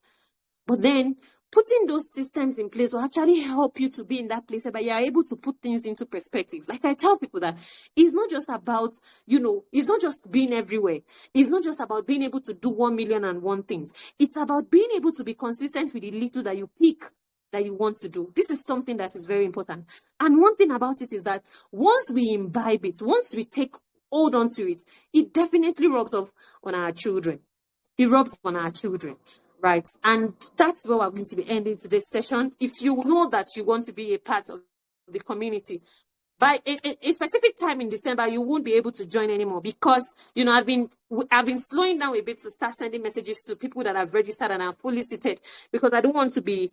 But then putting those systems in place will actually help you to be in that place where you are able to put things into perspective. Like I tell people that it's not just about, it's not just being everywhere. It's not just about being able to do 1,000,001 things. It's about being able to be consistent with the little that you pick that you want to do. This is something that is very important. And one thing about it is that once we imbibe it, once we take hold on to it, it definitely rubs off on our children. It rubs on our children. Right. And that's where we're going to be ending today's session. If you know that you want to be a part of the community, by a specific time in December, you won't be able to join anymore because, I've been slowing down a bit to start sending messages to people that have registered and are fully seated because I don't want to be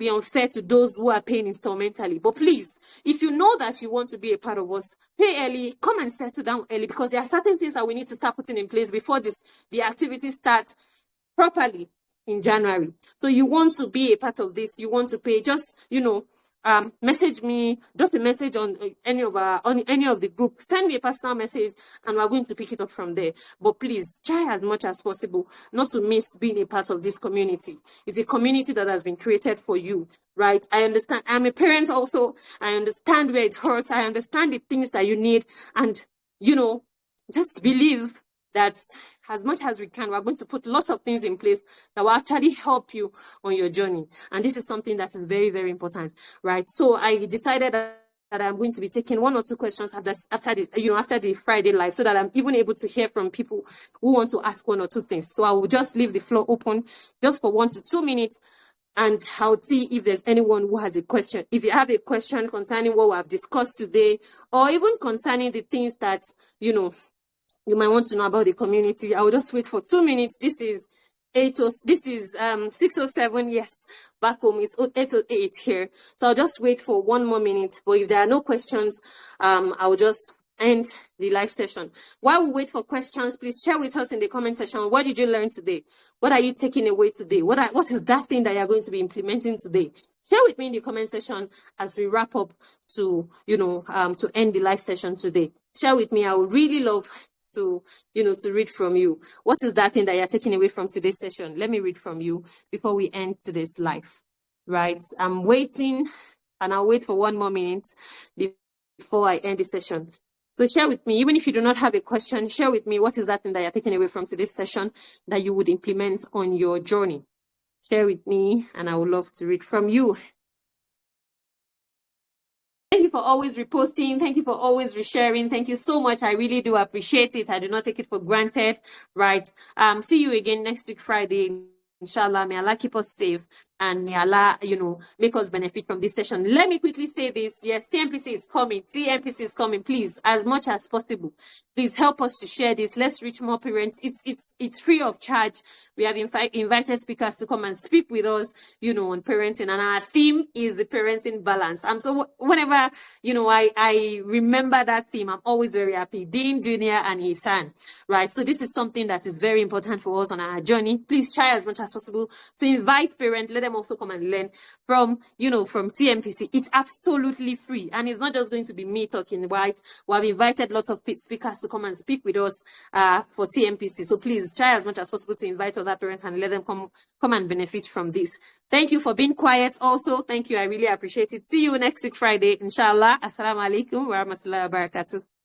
unfair to those who are paying instrumentally. But please, if you know that you want to be a part of us, pay early, come and settle down early because there are certain things that we need to start putting in place before the activity starts properly in January. So you want to be a part of this, you want to pay, just, message me, drop a message on any of the group, send me a personal message, and we're going to pick it up from there. But please try as much as possible not to miss being a part of this community. It's a community that has been created for you, right? I understand. I'm a parent also. I understand where it hurts. I understand the things that you need. And, just believe that as much as we can, we're going to put lots of things in place that will actually help you on your journey. And this is something that is very, very important, right? So I decided that I'm going to be taking 1 or 2 questions after the Friday live, so that I'm even able to hear from people who want to ask 1 or 2 things. So I will just leave the floor open just for 1 to 2 minutes, and I'll see if there's anyone who has a question. If you have a question concerning what we have discussed today, or even concerning the things that, you might want to know about the community, I will just wait for 2 minutes. This is 6:07. Yes, back home it's 8:08 here. So I'll just wait for 1 more minute. But if there are no questions, I will just end the live session. While we wait for questions, please share with us in the comment section. What did you learn today? What are you taking away today? What is that thing that you're going to be implementing today? Share with me in the comment section as we wrap up to end the live session today. Share with me. I would really love to read from you. What is that thing that you're taking away from today's session? Let me read from you before we end today's live, right? I'm waiting, and I'll wait for 1 more minute before I end the session. So share with me, even if you do not have a question, share with me what is that thing that you're taking away from today's session that you would implement on your journey. Share with me, and I would love to read from you. Thank you for always reposting. Thank you for always resharing. Thank you so much. I really do appreciate it. I do not take it for granted, right? See you again next week, Friday. Inshallah, may Allah keep us safe, and may Allah, make us benefit from this session. Let me quickly say this. Yes, TMPC is coming. TMPC is coming. Please, as much as possible, please help us to share this. Let's reach more parents. It's free of charge. We have invited speakers to come and speak with us, on parenting. And our theme is the parenting balance. And so whenever, I remember that theme, I'm always very happy. Deen, Dunya, and Ihsan, right? So this is something that is very important for us on our journey. Please try as much as possible to invite parents. Let them also come and learn from, from TMPC. It's absolutely free. And it's not just going to be me talking, right? We have invited lots of speakers to come and speak with us for TMPC. So please try as much as possible to invite other parents and let them come and benefit from this. Thank you for being quiet also. Thank you. I really appreciate it. See you next week, Friday, inshallah. Assalamu alaikum wa rahmatullahi wa barakatuh.